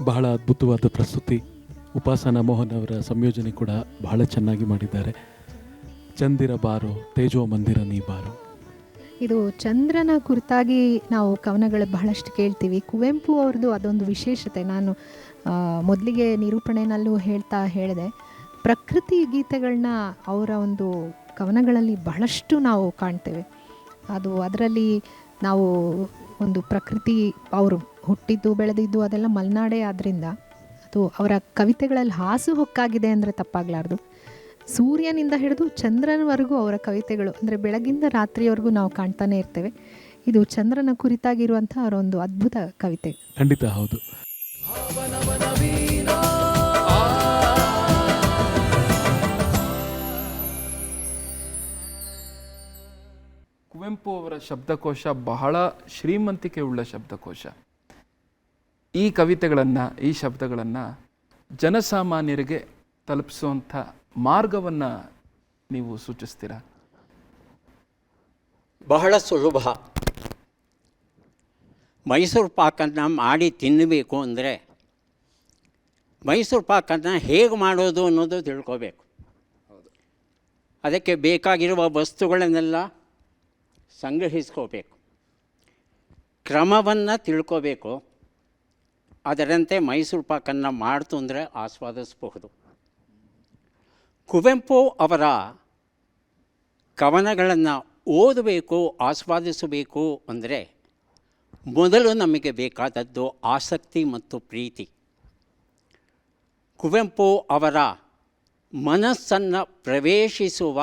ಬಹಳ ಅದ್ಭುತವಾದ ಪ್ರಸ್ತುತಿ. ಉಪಾಸನಾ ಮೋಹನ್ ಅವರ ಸಂಯೋಜನೆ ಕೂಡ ಬಹಳ ಚೆನ್ನಾಗಿ ಮಾಡಿದ್ದಾರೆ. ಚಂದಿರ ಬಾರೋ ತೇಜೋ ಮಂದಿರ ನೀ ಬಾರೋ. ಇದು ಚಂದ್ರನ ಕುರಿತಾಗಿ ನಾವು ಕವನಗಳು ಬಹಳಷ್ಟು ಕೇಳ್ತೀವಿ. ಕುವೆಂಪು ಅವ್ರದ್ದು ಅದೊಂದು ವಿಶೇಷತೆ. ನಾನು ಮೊದಲಿಗೆ ನಿರೂಪಣೆಯಲ್ಲೂ ಹೇಳಿದೆ, ಪ್ರಕೃತಿ ಗೀತೆಗಳನ್ನ ಅವರ ಒಂದು ಕವನಗಳಲ್ಲಿ ಬಹಳಷ್ಟು ನಾವು ಕಾಣ್ತೇವೆ. ಅದರಲ್ಲಿ ನಾವು ಒಂದು ಪ್ರಕೃತಿ, ಅವರು ಹುಟ್ಟಿದ್ದು ಬೆಳೆದಿದ್ದು ಅದೆಲ್ಲ ಮಲೆನಾಡೇ ಆದ್ದರಿಂದ ಅದು ಅವರ ಕವಿತೆಗಳಲ್ಲಿ ಹಾಸು ಹೊಕ್ಕಾಗಿದೆ ಅಂದರೆ ತಪ್ಪಾಗಲಾರ್ದು. ಸೂರ್ಯನಿಂದ ಹಿಡಿದು ಚಂದ್ರನವರೆಗೂ ಅವರ ಕವಿತೆಗಳು, ಅಂದರೆ ಬೆಳಗಿಂದ ರಾತ್ರಿಯವರೆಗೂ ನಾವು ಕಾಣ್ತಾನೆ ಇರ್ತೇವೆ. ಇದು ಚಂದ್ರನ ಕುರಿತಾಗಿರುವಂಥ ಅವರ ಒಂದು ಅದ್ಭುತ ಕವಿತೆ. ಖಂಡಿತ ಹೌದು. ಕುವೆಂಪು ಅವರ ಶಬ್ದಕೋಶ ಬಹಳ ಶ್ರೀಮಂತಿಕೆ ಉಳ್ಳ ಶಬ್ದಕೋಶ. ಈ ಕವಿತೆಗಳನ್ನು, ಈ ಶಬ್ದಗಳನ್ನು ಜನಸಾಮಾನ್ಯರಿಗೆ ತಲುಪಿಸುವಂಥ ಮಾರ್ಗವನ್ನು ನೀವು ಸೂಚಿಸ್ತೀರಾ? ಬಹಳ ಸುಲಭ. ಮೈಸೂರು ಪಾಕನ್ನು ಮಾಡಿ ತಿನ್ನಬೇಕು ಅಂದರೆ ಮೈಸೂರು ಪಾಕನ್ನು ಹೇಗೆ ಮಾಡೋದು ಅನ್ನೋದು ತಿಳ್ಕೋಬೇಕು. ಅದಕ್ಕೆ ಬೇಕಾಗಿರುವ ವಸ್ತುಗಳನ್ನೆಲ್ಲ ಸಂಗ್ರಹಿಸ್ಕೋಬೇಕು, ಕ್ರಮವನ್ನು ತಿಳ್ಕೋಬೇಕು. ಅದರಂತೆ ಮೈಸೂರು ಪಾಕನ್ನು ಮಾಡ್ತು ಅಂದರೆ ಆಸ್ವಾದಿಸಬಹುದು. ಕುವೆಂಪು ಅವರ ಕವನಗಳನ್ನು ಓದಬೇಕು, ಆಸ್ವಾದಿಸಬೇಕು ಅಂದರೆ ಮೊದಲು ನಮಗೆ ಬೇಕಾದದ್ದು ಆಸಕ್ತಿ ಮತ್ತು ಪ್ರೀತಿ. ಕುವೆಂಪು ಅವರ ಮನಸ್ಸನ್ನು ಪ್ರವೇಶಿಸುವ,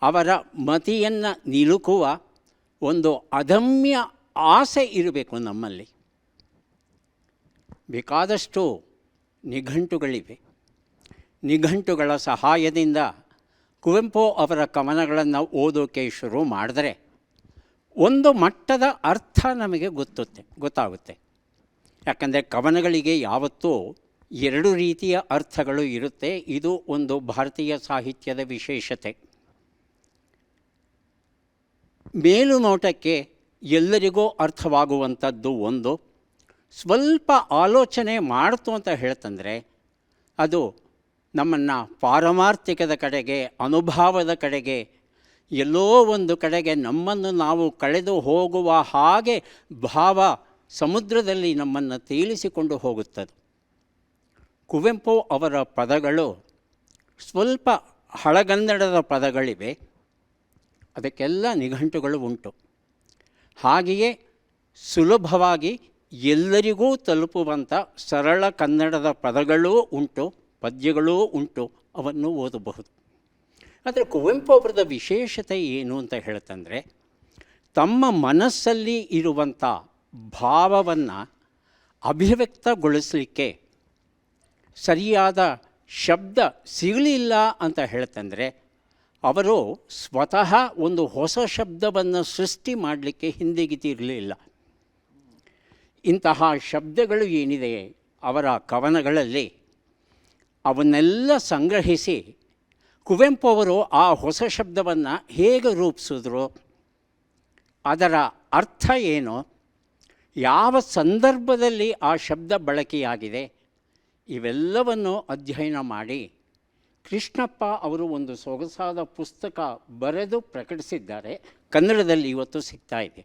ಅವರ ಮತಿಯನ್ನು ನಿಲುಕುವ ಒಂದು ಅದಮ್ಯ ಆಸೆ ಇರಬೇಕು ನಮ್ಮಲ್ಲಿ. ಬೇಕಾದಷ್ಟು ನಿಘಂಟುಗಳಿವೆ. ನಿಘಂಟುಗಳ ಸಹಾಯದಿಂದ ಕುವೆಂಪು ಅವರ ಕವನಗಳನ್ನು ಓದೋಕ್ಕೆ ಶುರು ಮಾಡಿದ್ರೆ ಒಂದು ಮಟ್ಟದ ಅರ್ಥ ನಮಗೆ ಗೊತ್ತಾಗುತ್ತೆ. ಯಾಕಂದರೆ ಕವನಗಳಿಗೆ ಯಾವತ್ತೂ ಎರಡು ರೀತಿಯ ಅರ್ಥಗಳು ಇರುತ್ತೆ. ಇದು ಒಂದು ಭಾರತೀಯ ಸಾಹಿತ್ಯದ ವಿಶೇಷತೆ. ಮೇಲುನೋಟಕ್ಕೆ ಎಲ್ಲರಿಗೂ ಅರ್ಥವಾಗುವಂಥದ್ದು ಒಂದು. ಸ್ವಲ್ಪ ಆಲೋಚನೆ ಮಾಡ್ತು ಅಂತ ಹೇಳ್ತಂದರೆ ಅದು ನಮ್ಮನ್ನು ಪಾರಮಾರ್ಥಿಕದ ಕಡೆಗೆ, ಅನುಭವದ ಕಡೆಗೆ, ಎಲ್ಲೋ ಒಂದು ಕಡೆಗೆ ನಮ್ಮನ್ನು ನಾವು ಕಳೆದು ಹೋಗುವ ಹಾಗೆ ಭಾವ ಸಮುದ್ರದಲ್ಲಿ ನಮ್ಮನ್ನು ತೇಲಿಸಿಕೊಂಡು ಹೋಗುತ್ತದೆ. ಕುವೆಂಪು ಅವರ ಪದಗಳು ಸ್ವಲ್ಪ ಹಳಗನ್ನಡದ ಪದಗಳಿವೆ, ಅದಕ್ಕೆಲ್ಲ ನಿಘಂಟುಗಳು ಉಂಟು. ಹಾಗೆಯೇ ಸುಲಭವಾಗಿ ಎಲ್ಲರಿಗೂ ತಲುಪುವಂಥ ಸರಳ ಕನ್ನಡದ ಪದಗಳೂ ಉಂಟು, ಪದ್ಯಗಳೂ ಉಂಟು, ಅವನ್ನು ಓದಬಹುದು. ಆದರೆ ಕುವೆಂಪು ಅವರದ ವಿಶೇಷತೆ ಏನು ಅಂತ ಹೇಳ್ತಂದರೆ, ತಮ್ಮ ಮನಸ್ಸಲ್ಲಿ ಇರುವಂಥ ಭಾವವನ್ನು ಅಭಿವ್ಯಕ್ತಗೊಳಿಸಲಿಕ್ಕೆ ಸರಿಯಾದ ಶಬ್ದ ಸಿಗಲಿಲ್ಲ ಅಂತ ಹೇಳ್ತಂದರೆ ಅವರು ಸ್ವತಃ ಒಂದು ಹೊಸ ಶಬ್ದವನ್ನು ಸೃಷ್ಟಿ ಮಾಡಲಿಕ್ಕೆ ಹಿಂದೆಗೆದಿರಲಿಲ್ಲ. ಇಂತಹ ಶಬ್ದಗಳು ಏನಿದೆ ಅವರ ಕವನಗಳಲ್ಲಿ, ಅವನ್ನೆಲ್ಲ ಸಂಗ್ರಹಿಸಿ ಕುವೆಂಪು ಅವರು ಆ ಹೊಸ ಶಬ್ದವನ್ನು ಹೇಗೆ ರೂಪಿಸಿದ್ರು, ಅದರ ಅರ್ಥ ಏನು, ಯಾವ ಸಂದರ್ಭದಲ್ಲಿ ಆ ಶಬ್ದ ಬಳಕೆಯಾಗಿದೆ, ಇವೆಲ್ಲವನ್ನು ಅಧ್ಯಯನ ಮಾಡಿ ಕೃಷ್ಣಪ್ಪ ಅವರು ಒಂದು ಸೊಗಸಾದ ಪುಸ್ತಕ ಬರೆದು ಪ್ರಕಟಿಸಿದ್ದಾರೆ. ಕನ್ನಡದಲ್ಲಿ ಇವತ್ತು ಸಿಗ್ತಾ ಇದೆ.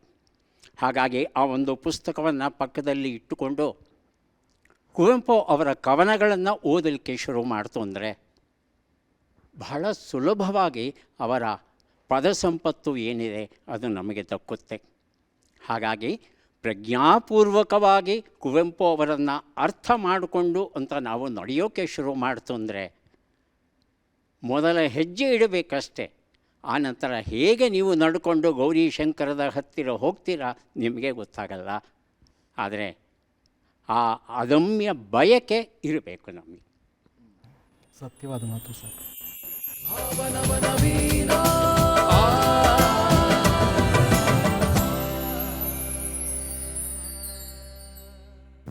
ಹಾಗಾಗಿ ಆ ಒಂದು ಪುಸ್ತಕವನ್ನು ಪಕ್ಕದಲ್ಲಿ ಇಟ್ಟುಕೊಂಡು ಕುವೆಂಪು ಅವರ ಕವನಗಳನ್ನು ಓದಲಿಕ್ಕೆ ಶುರು ಮಾಡ್ತು ಅಂದರೆ ಬಹಳ ಸುಲಭವಾಗಿ ಅವರ ಪದ ಸಂಪತ್ತು ಏನಿದೆ ಅದು ನಮಗೆ ದಕ್ಕುತ್ತೆ. ಹಾಗಾಗಿ ಪ್ರಜ್ಞಾಪೂರ್ವಕವಾಗಿ ಕುವೆಂಪು ಅವರನ್ನು ಅರ್ಥ ಮಾಡಿಕೊಂಡು ಅಂತ ನಾವು ನಡೆಯೋಕ್ಕೆ ಶುರು ಮಾಡ್ತು ಅಂದರೆ ಮೊದಲ ಹೆಜ್ಜೆ ಇಡಬೇಕಷ್ಟೆ. ಆನಂತರ ಹೇಗೆ ನೀವು ನಡ್ಕೊಂಡು ಗೌರೀಶಂಕರದ ಹತ್ತಿರ ಹೋಗ್ತೀರಾ ನಿಮಗೆ ಗೊತ್ತಾಗಲ್ಲ. ಆದರೆ ಆ ಅದಮ್ಯ ಬಯಕೆ ಇರಬೇಕು ನಮಗೆ. ಸತ್ಯವಾದ ಮಾತು ಸರ್.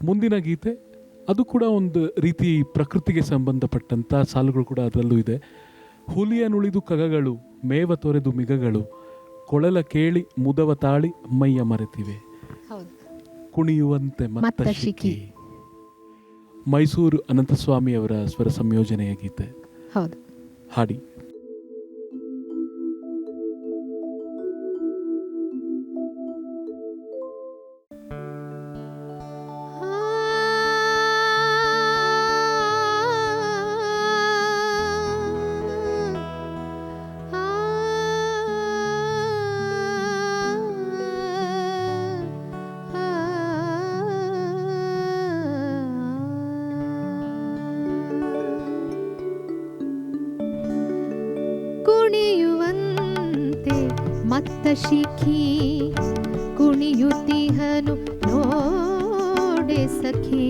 ಮುಂದಿನ ಗೀತೆ ಅದು ಕೂಡ ಒಂದು ರೀತಿ ಪ್ರಕೃತಿಗೆ ಸಂಬಂಧಪಟ್ಟಂಥ ಸಾಲುಗಳು ಕೂಡ ಅದರಲ್ಲೂ ಇದೆ. ಹುಲಿಯನುಳಿದು ಕಗಗಳು, ಮೇವ ತೊರೆದು ಮಿಗಗಳು, ಕೊಳಲ ಕೇಳಿ ಮುದವ ತಾಳಿ ಮೈಯ ಮರೆತಿವೆ, ಕುಣಿಯುವಂತೆ ಮತ್ತ ಶಿಖಿ. ಮೈಸೂರು ಅನಂತಸ್ವಾಮಿ ಅವರ ಸ್ವರ ಸಂಯೋಜನೆಯ ಗೀತೆ. ಹೌದು. ಹಾಡಿ. ಕುಣಿಯುವಂತೆ ಮತ್ತ ಶಿಖಿ ಕುಣಿಯುತ್ತಿಹನು ನೋಡೆ ಸಖಿ,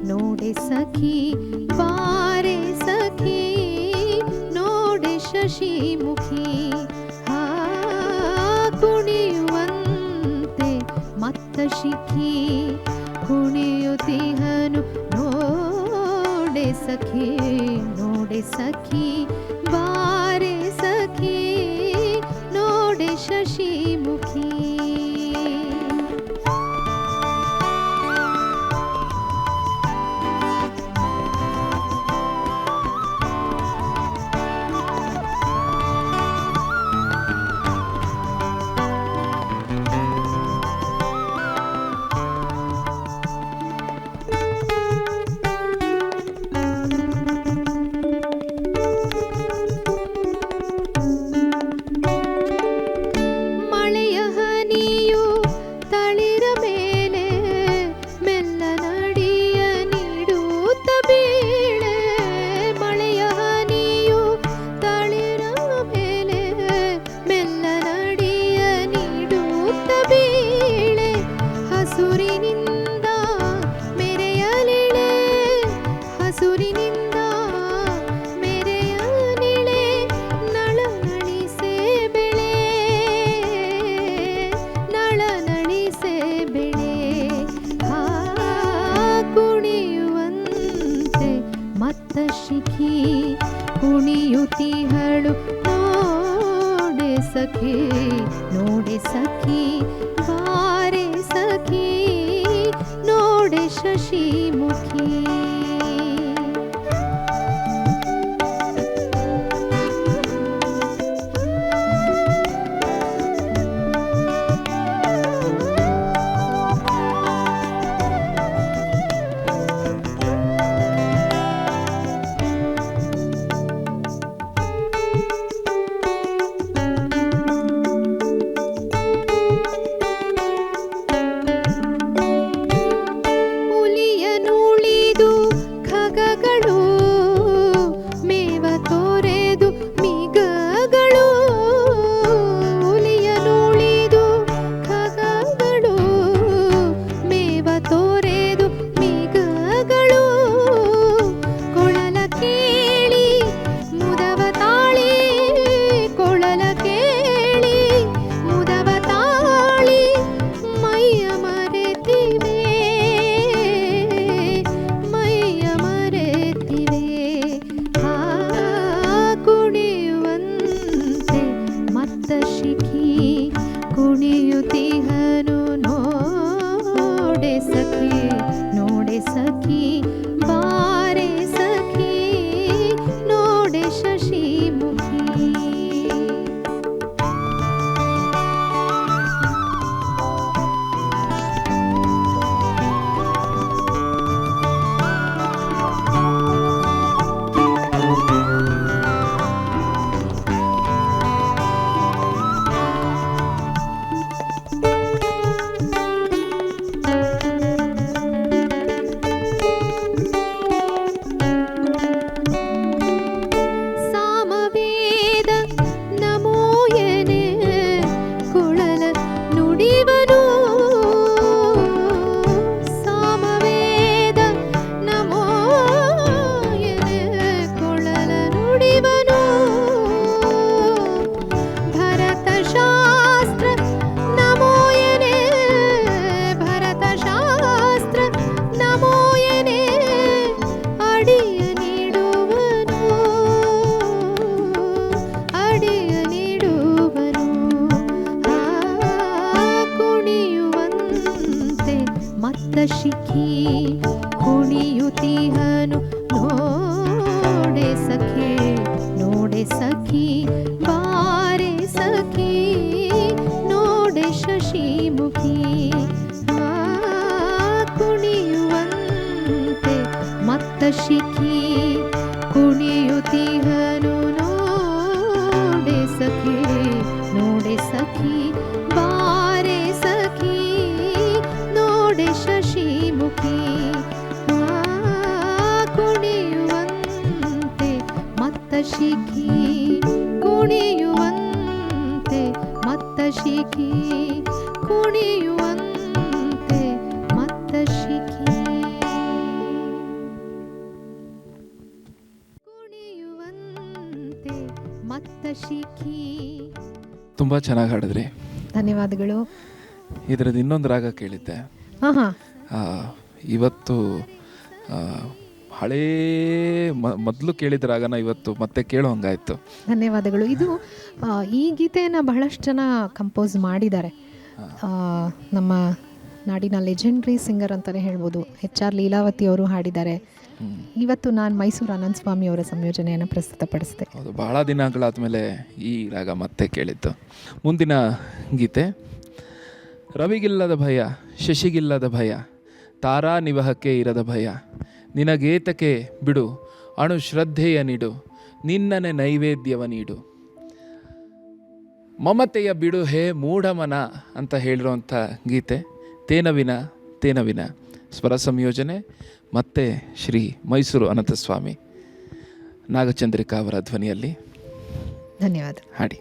ನೋಡೆ ಸಖಿ ಬಾರೆ ಸಖಿ, ನೋಡೆ ಶಶಿಮುಖಿ. ಕುಣಿಯುವಂತೆ ಮತ್ತ ಶಿಖಿ ಕುಣಿಯುತ್ತಿಹನು ನೋಡೆ ಸಖಿ, ನೋಡೆ ಸಖಿ ಬಾರೆ ಸಖಿ, ನೋಡೆ ಶಶಿಮುಖಿ. ಕುಣಿಯುತ್ತಿಹಳು ನೋಡೆ ಸಖಿ, ನೋಡೆ ಸಖಿ ಬಾರೆ ಸಖಿ, ನೋಡೆ ಶಶಿಮುಖಿ. ಕುಣಿಯುತ್ತಿಹನು ನೋಡೆ ಸಖಿ, ನೋಡೆ ಸಖಿ ಬಾರೆ ಸಖಿ, ನೋಡೆ ಶಶಿಮುಖಿ. ಸಖಿ ಬಾರೆ ಸಖಿ ನೋಡೆ ಶಶಿಮುಖಿ ಕುಣಿಯುವಂತೆ ಮತ್ತ ಶಿಖಿ ಕುಣಿಯುತ್ತಿಹನು ನೋಡೆ ಸಖಿ ಬಾರೆ ಸಖಿ ನೋಡೆ ಶಶಿಮುಖಿ ಕುಣಿಯುವಂತೆ ಮತ್ತ ಶಿಖಿ ಕುಣಿಯುವಂತೆ ಮತ್ತ ಶಿಖಿ ಕುಣಿಯುವಂತೆ ಮತ್ತ ಶಿಖಿ ಕುಣಿಯುವಂತೆ ಮತ್ತ ಶಿಖಿ. ತುಂಬ ಚೆನ್ನಾಗಿ ಹಾಡಿದ್ರಿ. ಧನ್ಯವಾದಗಳು. ಇದರದ್ದು ಇನ್ನೊಂದು ರಾಗ ಕೇಳಿದ್ದೆ. ಹಾಂ ಹಾಂ ಇವತ್ತು ಹಳೇ ಮೊದಲು ಕೇಳಿದ ರಾಗನ ಇವತ್ತು ಮತ್ತೆ ಕೇಳೋ ಹಂಗಾಯ್ತು. ಧನ್ಯವಾದಗಳು. ಇದು ಈ ಗೀತೆಯನ್ನು ಬಹಳಷ್ಟು ಜನ ಕಂಪೋಸ್ ಮಾಡಿದ್ದಾರೆ. ನಮ್ಮ ನಾಡಿನ ಲೆಜೆಂಡ್ರಿ ಸಿಂಗರ್ ಅಂತಲೇ ಹೇಳ್ಬೋದು. HR ಲೀಲಾವತಿ ಅವರು ಹಾಡಿದ್ದಾರೆ. ಇವತ್ತು ನಾನು ಮೈಸೂರು ಅನಂತ ಸ್ವಾಮಿ ಅವರ ಸಂಯೋಜನೆಯನ್ನು ಪ್ರಸ್ತುತಪಡಿಸಿದೆ. ಹೌದು, ಬಹಳ ದಿನಗಳಾದಮೇಲೆ ಈ ರಾಗ ಮತ್ತೆ ಕೇಳಿದ್ದು. ಮುಂದಿನ ಗೀತೆ ರವಿಗಿಲ್ಲದ ಭಯ, ಶಶಿಗಿಲ್ಲದ ಭಯ, ತಾರಾ ನಿವಹಕ್ಕೆ ಇರದ ಭಯ, ನಿನಗೇತಕ್ಕೆ ಬಿಡು ಅಣು ಶ್ರದ್ಧೆಯ ನೀಡು, ನಿನ್ನನೆ ನೈವೇದ್ಯವ ನೀಡು. ಮಮತೆಯ ಬಿಡು ಹೇ ಮೂಢಮನ ಅಂತ ಹೇಳಿರೋಂಥ ಗೀತೆ. ತೇನವಿನ ಸ್ವರ ಸಂಯೋಜನೆ ಮತ್ತು ಶ್ರೀ ಮೈಸೂರು ಅನಂತಸ್ವಾಮಿ, ನಾಗಚಂದ್ರಿಕಾ ಅವರ ಧ್ವನಿಯಲ್ಲಿ. ಧನ್ಯವಾದ. ಹಾಡಿ.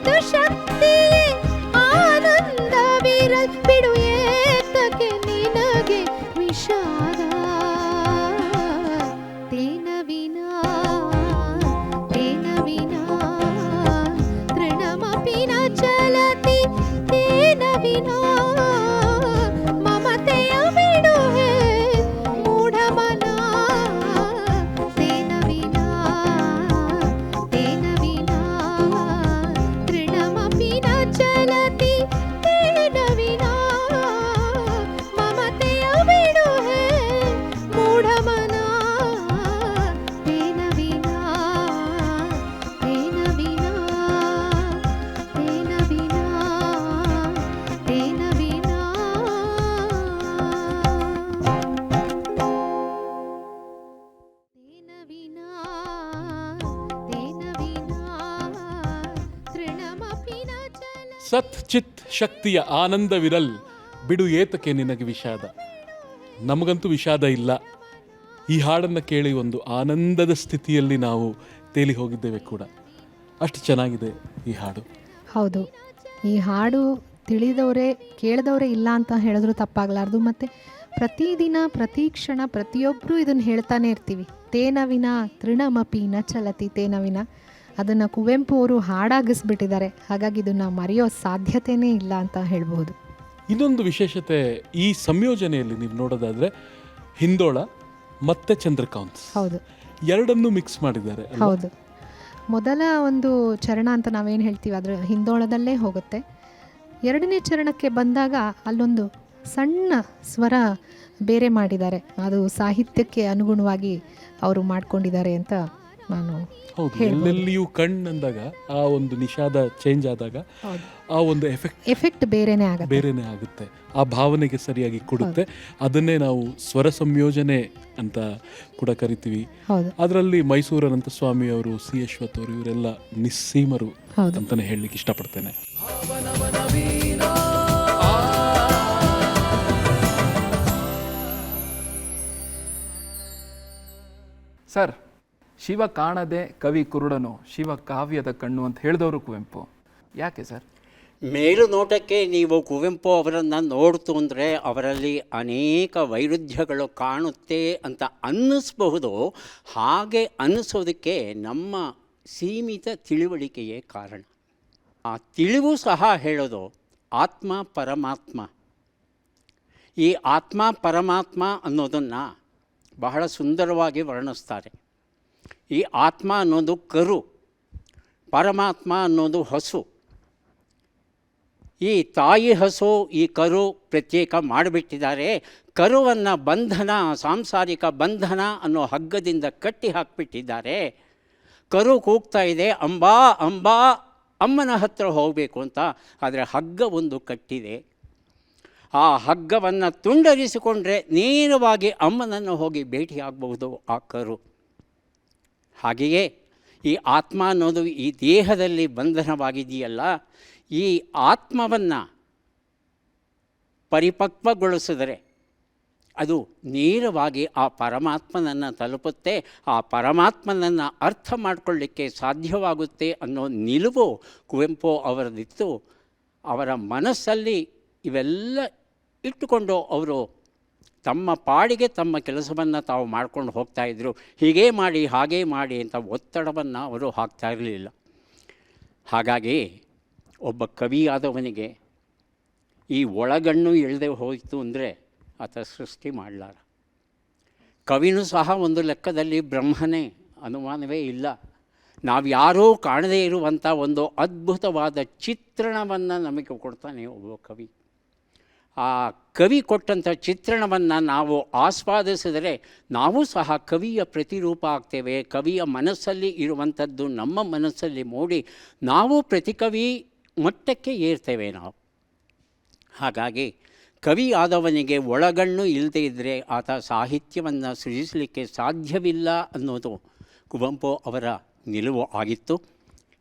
ಸತ್ ಶಕ್ತಿಯೇ ಆನಂದವಿರಲ್ ಬಿಡು ಏತಕ್ಕೆ ನಿನಗೆ ವಿಷಾದ ತೇನ ವಿನಾ ತೃಣಮಪಿ ನ ಚಲತಿ ತೇನ ವಿನಾ ಮಮತೆಯ ಬಿಡು ಹೇ ಮೂಢಮನ ತೇನ ವಿನಾ ತೃಣಮಪಿ ನ ಚಲತಿ ತೇನ ವಿನಾ ಮಮತೆಯ ಬಿಡು ಹೇ ಮೂಢಮನ ತೇನ ವಿನಾ ತೇನ ವಿನಾ ಸತ್ ಚಿತ್ ಶಕ್ತಿಯ ಆನಂದವಿರಲ್ ಬಿಡು ಏತಕ್ಕೆ ನಿನಗೆ ವಿಷಾದ. ನಮಗಂತೂ ವಿಷಾದ ಇಲ್ಲ. ಈ ಹಾಡನ್ನು ಕೇಳಿ ಒಂದು ಆನಂದದ ಸ್ಥಿತಿಯಲ್ಲಿ ನಾವು ತೇಲಿ ಹೋಗಿದ್ದೇವೆ ಕೂಡ. ಅಷ್ಟು ಚೆನ್ನಾಗಿದೆ ಈ ಹಾಡು. ಹೌದು, ಈ ಹಾಡು ತಿಳಿದವರೇ ಕೇಳಿದವರೇ ಇಲ್ಲ ಅಂತ ಹೇಳಿದ್ರು ತಪ್ಪಾಗಲಾರ್ದು. ಮತ್ತು ಪ್ರತಿದಿನ ಪ್ರತಿ ಕ್ಷಣ ಪ್ರತಿಯೊಬ್ಬರೂ ಇದನ್ನು ಹೇಳ್ತಾನೆ ಇರ್ತೀವಿ. ತೇನವಿನ ತೃಣಮಪಿ ನ ಚಲತಿ ತೇನವಿನ. ಅದನ್ನು ಕುವೆಂಪು ಅವರು ಹಾಡಾಗಿಸ್ಬಿಟ್ಟಿದ್ದಾರೆ. ಹಾಗಾಗಿ ಇದನ್ನು ಮರೆಯೋ ಸಾಧ್ಯತೆಯೇ ಇಲ್ಲ ಅಂತ ಹೇಳ್ಬೋದು. ಇನ್ನೊಂದು ವಿಶೇಷತೆ ಈ ಸಂಯೋಜನೆಯಲ್ಲಿ ನೀವು ನೋಡೋದಾದರೆ ಹಿಂದೋಳ ಮತ್ತು ಚಂದ್ರಕಾಂತ್ ಹೌದು, ಎರಡನ್ನೂ ಮಿಕ್ಸ್ ಮಾಡಿದ್ದಾರೆ. ಹೌದು. ಮೊದಲ ಒಂದು ಚರಣ ಅಂತ ನಾವೇನು ಹೇಳ್ತೀವಿ ಅದರ ಹಿಂದೋಳದಲ್ಲೇ ಹೋಗುತ್ತೆ. ಎರಡನೇ ಚರಣಕ್ಕೆ ಬಂದಾಗ ಅಲ್ಲೊಂದು ಸಣ್ಣ ಸ್ವರ ಬೇರೆ ಮಾಡಿದ್ದಾರೆ. ಅದು ಸಾಹಿತ್ಯಕ್ಕೆ ಅನುಗುಣವಾಗಿ ಅವರು ಮಾಡ್ಕೊಂಡಿದ್ದಾರೆ ಅಂತ ನಾನು ಹೌದು. ಎಲ್ಲೆಲ್ಲಿಯೂ ಕಣ್ಣಂದಾಗ ಆ ಒಂದು ನಿಷಾದ ಚೇಂಜ್ ಆದಾಗ ಆ ಒಂದು ಎಫೆಕ್ಟ್ ಬೇರೆನೇ ಆಗುತ್ತೆ. ಆ ಭಾವನೆಗೆ ಸರಿಯಾಗಿ ಕೊಡುತ್ತೆ. ಅದನ್ನೇ ನಾವು ಸ್ವರ ಸಂಯೋಜನೆ ಅಂತ ಕೂಡ ಕರಿತೀವಿ. ಅದರಲ್ಲಿ ಮೈಸೂರು ಅನಂತ ಸ್ವಾಮಿ ಅವರು, ಸಿ ಅಶ್ವಥ್ ಅವರು, ಇವರೆಲ್ಲ ನಿಸ್ಸೀಮರು ಅಂತಾನೆ ಹೇಳಲಿಕ್ಕೆ ಇಷ್ಟಪಡ್ತೇನೆ. ಸರ್, ಶಿವ ಕಾಣದೆ ಕವಿ ಕುರುಡನು, ಶಿವ ಕಾವ್ಯದ ಕಣ್ಣು ಅಂತ ಹೇಳಿದವರು ಕುವೆಂಪು. ಯಾಕೆ ಸರ್? ಮೇಲು ನೋಟಕ್ಕೆ ನೀವು ಕುವೆಂಪು ಅವರನ್ನು ನೋಡ್ತು ಅಂದರೆ ಅವರಲ್ಲಿ ಅನೇಕ ವೈರುಧ್ಯಗಳು ಕಾಣುತ್ತೆ ಅಂತ ಅನ್ನಿಸ್ಬಹುದು. ಹಾಗೆ ಅನ್ನಿಸೋದಕ್ಕೆ ನಮ್ಮ ಸೀಮಿತ ತಿಳುವಳಿಕೆಯೇ ಕಾರಣ. ಆ ತಿಳಿವು ಸಹ ಹೇಳೋದು ಆತ್ಮ ಪರಮಾತ್ಮ. ಈ ಆತ್ಮ ಪರಮಾತ್ಮ ಅನ್ನೋದನ್ನು ಬಹಳ ಸುಂದರವಾಗಿ ವರ್ಣಿಸ್ತಾರೆ. ಈ ಆತ್ಮ ಅನ್ನೋದು ಕರು, ಪರಮಾತ್ಮ ಅನ್ನೋದು ಹಸು. ಈ ತಾಯಿ ಹಸು ಈ ಕರು ಪ್ರತ್ಯೇಕ ಮಾಡಿಬಿಟ್ಟಿದ್ದಾರೆ. ಕರುವನ್ನು ಬಂಧನ, ಸಾಂಸಾರಿಕ ಬಂಧನ ಅನ್ನೋ ಹಗ್ಗದಿಂದ ಕಟ್ಟಿ ಹಾಕಿಬಿಟ್ಟಿದ್ದಾರೆ. ಕರು ಕೂಗ್ತಾ ಇದೆ ಅಂಬಾ ಅಂಬಾ, ಅಮ್ಮನ ಹತ್ತಿರ ಹೋಗಬೇಕು ಅಂತ. ಆದರೆ ಹಗ್ಗ ಒಂದು ಕಟ್ಟಿದೆ. ಆ ಹಗ್ಗವನ್ನು ತುಂಡರಿಸಿಕೊಂಡ್ರೆ ನೇರವಾಗಿ ಅಮ್ಮನನ್ನು ಹೋಗಿ ಭೇಟಿಯಾಗಬಹುದು ಆ ಕರು. ಹಾಗೆಯೇ ಈ ಆತ್ಮ ಅನ್ನೋದು ಈ ದೇಹದಲ್ಲಿ ಬಂಧನವಾಗಿದೆಯಲ್ಲ, ಈ ಆತ್ಮವನ್ನು ಪರಿಪಕ್ವಗೊಳಿಸಿದರೆ ಅದು ನೇರವಾಗಿ ಆ ಪರಮಾತ್ಮನನ್ನು ತಲುಪುತ್ತೆ. ಆ ಪರಮಾತ್ಮನನ್ನು ಅರ್ಥ ಮಾಡಿಕೊಳ್ಳಿಕ್ಕೆ ಸಾಧ್ಯವಾಗುತ್ತೆ ಅನ್ನೋ ನಿಲುವು ಕುವೆಂಪು ಅವರದಿತ್ತು. ಅವರ ಮನಸ್ಸಲ್ಲಿ ಇವೆಲ್ಲ ಇಟ್ಟುಕೊಂಡು ಅವರು ತಮ್ಮ ಪಾಡಿಗೆ ತಮ್ಮ ಕೆಲಸವನ್ನು ತಾವು ಮಾಡ್ಕೊಂಡು ಹೋಗ್ತಾಯಿದ್ರು. ಹೀಗೇ ಮಾಡಿ ಹಾಗೇ ಮಾಡಿ ಅಂತ ಒತ್ತಡವನ್ನು ಅವರು ಹಾಕ್ತಾ ಇರಲಿಲ್ಲ. ಹಾಗಾಗಿ ಒಬ್ಬ ಕವಿಯಾದವನಿಗೆ ಈ ಒಳಗಣ್ಣು ಇಳದೆ ಹೋಯಿತು ಅಂದರೆ ಆತ ಸೃಷ್ಟಿ ಮಾಡಲಾರ. ಕವಿನೂ ಸಹ ಒಂದು ಲೆಕ್ಕದಲ್ಲಿ ಬ್ರಹ್ಮನೇ, ಅನುಮಾನವೇ ಇಲ್ಲ. ನಾವು ಯಾರೂ ಕಾಣದೇ ಇರುವಂಥ ಒಂದು ಅದ್ಭುತವಾದ ಚಿತ್ರಣವನ್ನು ನಮಗೆ ಕೊಡ್ತಾನೆ ಒಬ್ಬ ಕವಿ. ಆ ಕವಿ ಕೊಟ್ಟಂಥ ಚಿತ್ರಣವನ್ನು ನಾವು ಆಸ್ವಾದಿಸಿದರೆ ನಾವು ಸಹ ಕವಿಯ ಪ್ರತಿರೂಪ ಆಗ್ತೇವೆ. ಕವಿಯ ಮನಸ್ಸಲ್ಲಿ ಇರುವಂಥದ್ದು ನಮ್ಮ ಮನಸ್ಸಲ್ಲಿ ಮೂಡಿ ನಾವು ಪ್ರತಿಕವಿ ಮಟ್ಟಕ್ಕೆ ಏರ್ತೇವೆ ನಾವು. ಹಾಗಾಗಿ ಕವಿ ಆದವನಿಗೆ ಒಳಗಣ್ಣು ಇಲ್ಲದೇ ಇದ್ದರೆ ಆತ ಸಾಹಿತ್ಯವನ್ನು ಸೃಜಿಸಲಿಕ್ಕೆ ಸಾಧ್ಯವಿಲ್ಲ ಅನ್ನೋದು ಕುವೆಂಪು ಅವರ ನಿಲುವು ಆಗಿತ್ತು.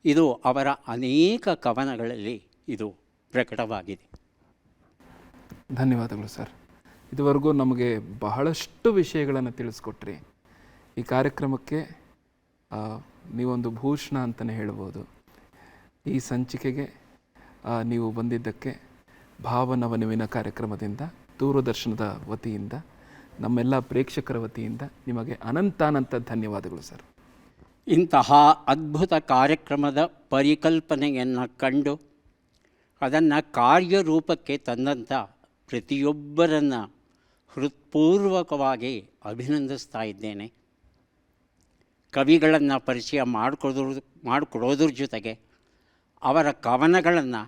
ಇದು ಅವರ ಅನೇಕ ಕವನಗಳಲ್ಲಿ ಇದು ಪ್ರಕಟವಾಗಿದೆ. ಧನ್ಯವಾದಗಳು ಸರ್. ಇದುವರೆಗೂ ನಮಗೆ ಬಹಳಷ್ಟು ವಿಷಯಗಳನ್ನು ತಿಳಿಸ್ಕೊಟ್ರಿ. ಈ ಕಾರ್ಯಕ್ರಮಕ್ಕೆ ನೀವೊಂದು ಭೂಷಣ ಅಂತಲೇ ಹೇಳ್ಬೋದು. ಈ ಸಂಚಿಕೆಗೆ ನೀವು ಬಂದಿದ್ದಕ್ಕೆ ಭಾವನವನುವಿನ ಕಾರ್ಯಕ್ರಮದಿಂದ, ದೂರದರ್ಶನದ ವತಿಯಿಂದ, ನಮ್ಮೆಲ್ಲ ಪ್ರೇಕ್ಷಕರ ವತಿಯಿಂದ ನಿಮಗೆ ಅನಂತಾನಂತ ಧನ್ಯವಾದಗಳು ಸರ್. ಇಂತಹ ಅದ್ಭುತ ಕಾರ್ಯಕ್ರಮದ ಪರಿಕಲ್ಪನೆಯನ್ನು ಕಂಡು ಅದನ್ನು ಕಾರ್ಯರೂಪಕ್ಕೆ ತಂದಂಥ ಪ್ರತಿಯೊಬ್ಬರನ್ನು ಹೃತ್ಪೂರ್ವಕವಾಗಿ ಅಭಿನಂದಿಸ್ತಾ ಇದ್ದೇನೆ. ಕವಿಗಳನ್ನು ಪರಿಚಯ ಮಾಡಿಕೊಡೋದ್ರ ಜೊತೆಗೆ ಅವರ ಕವನಗಳನ್ನು,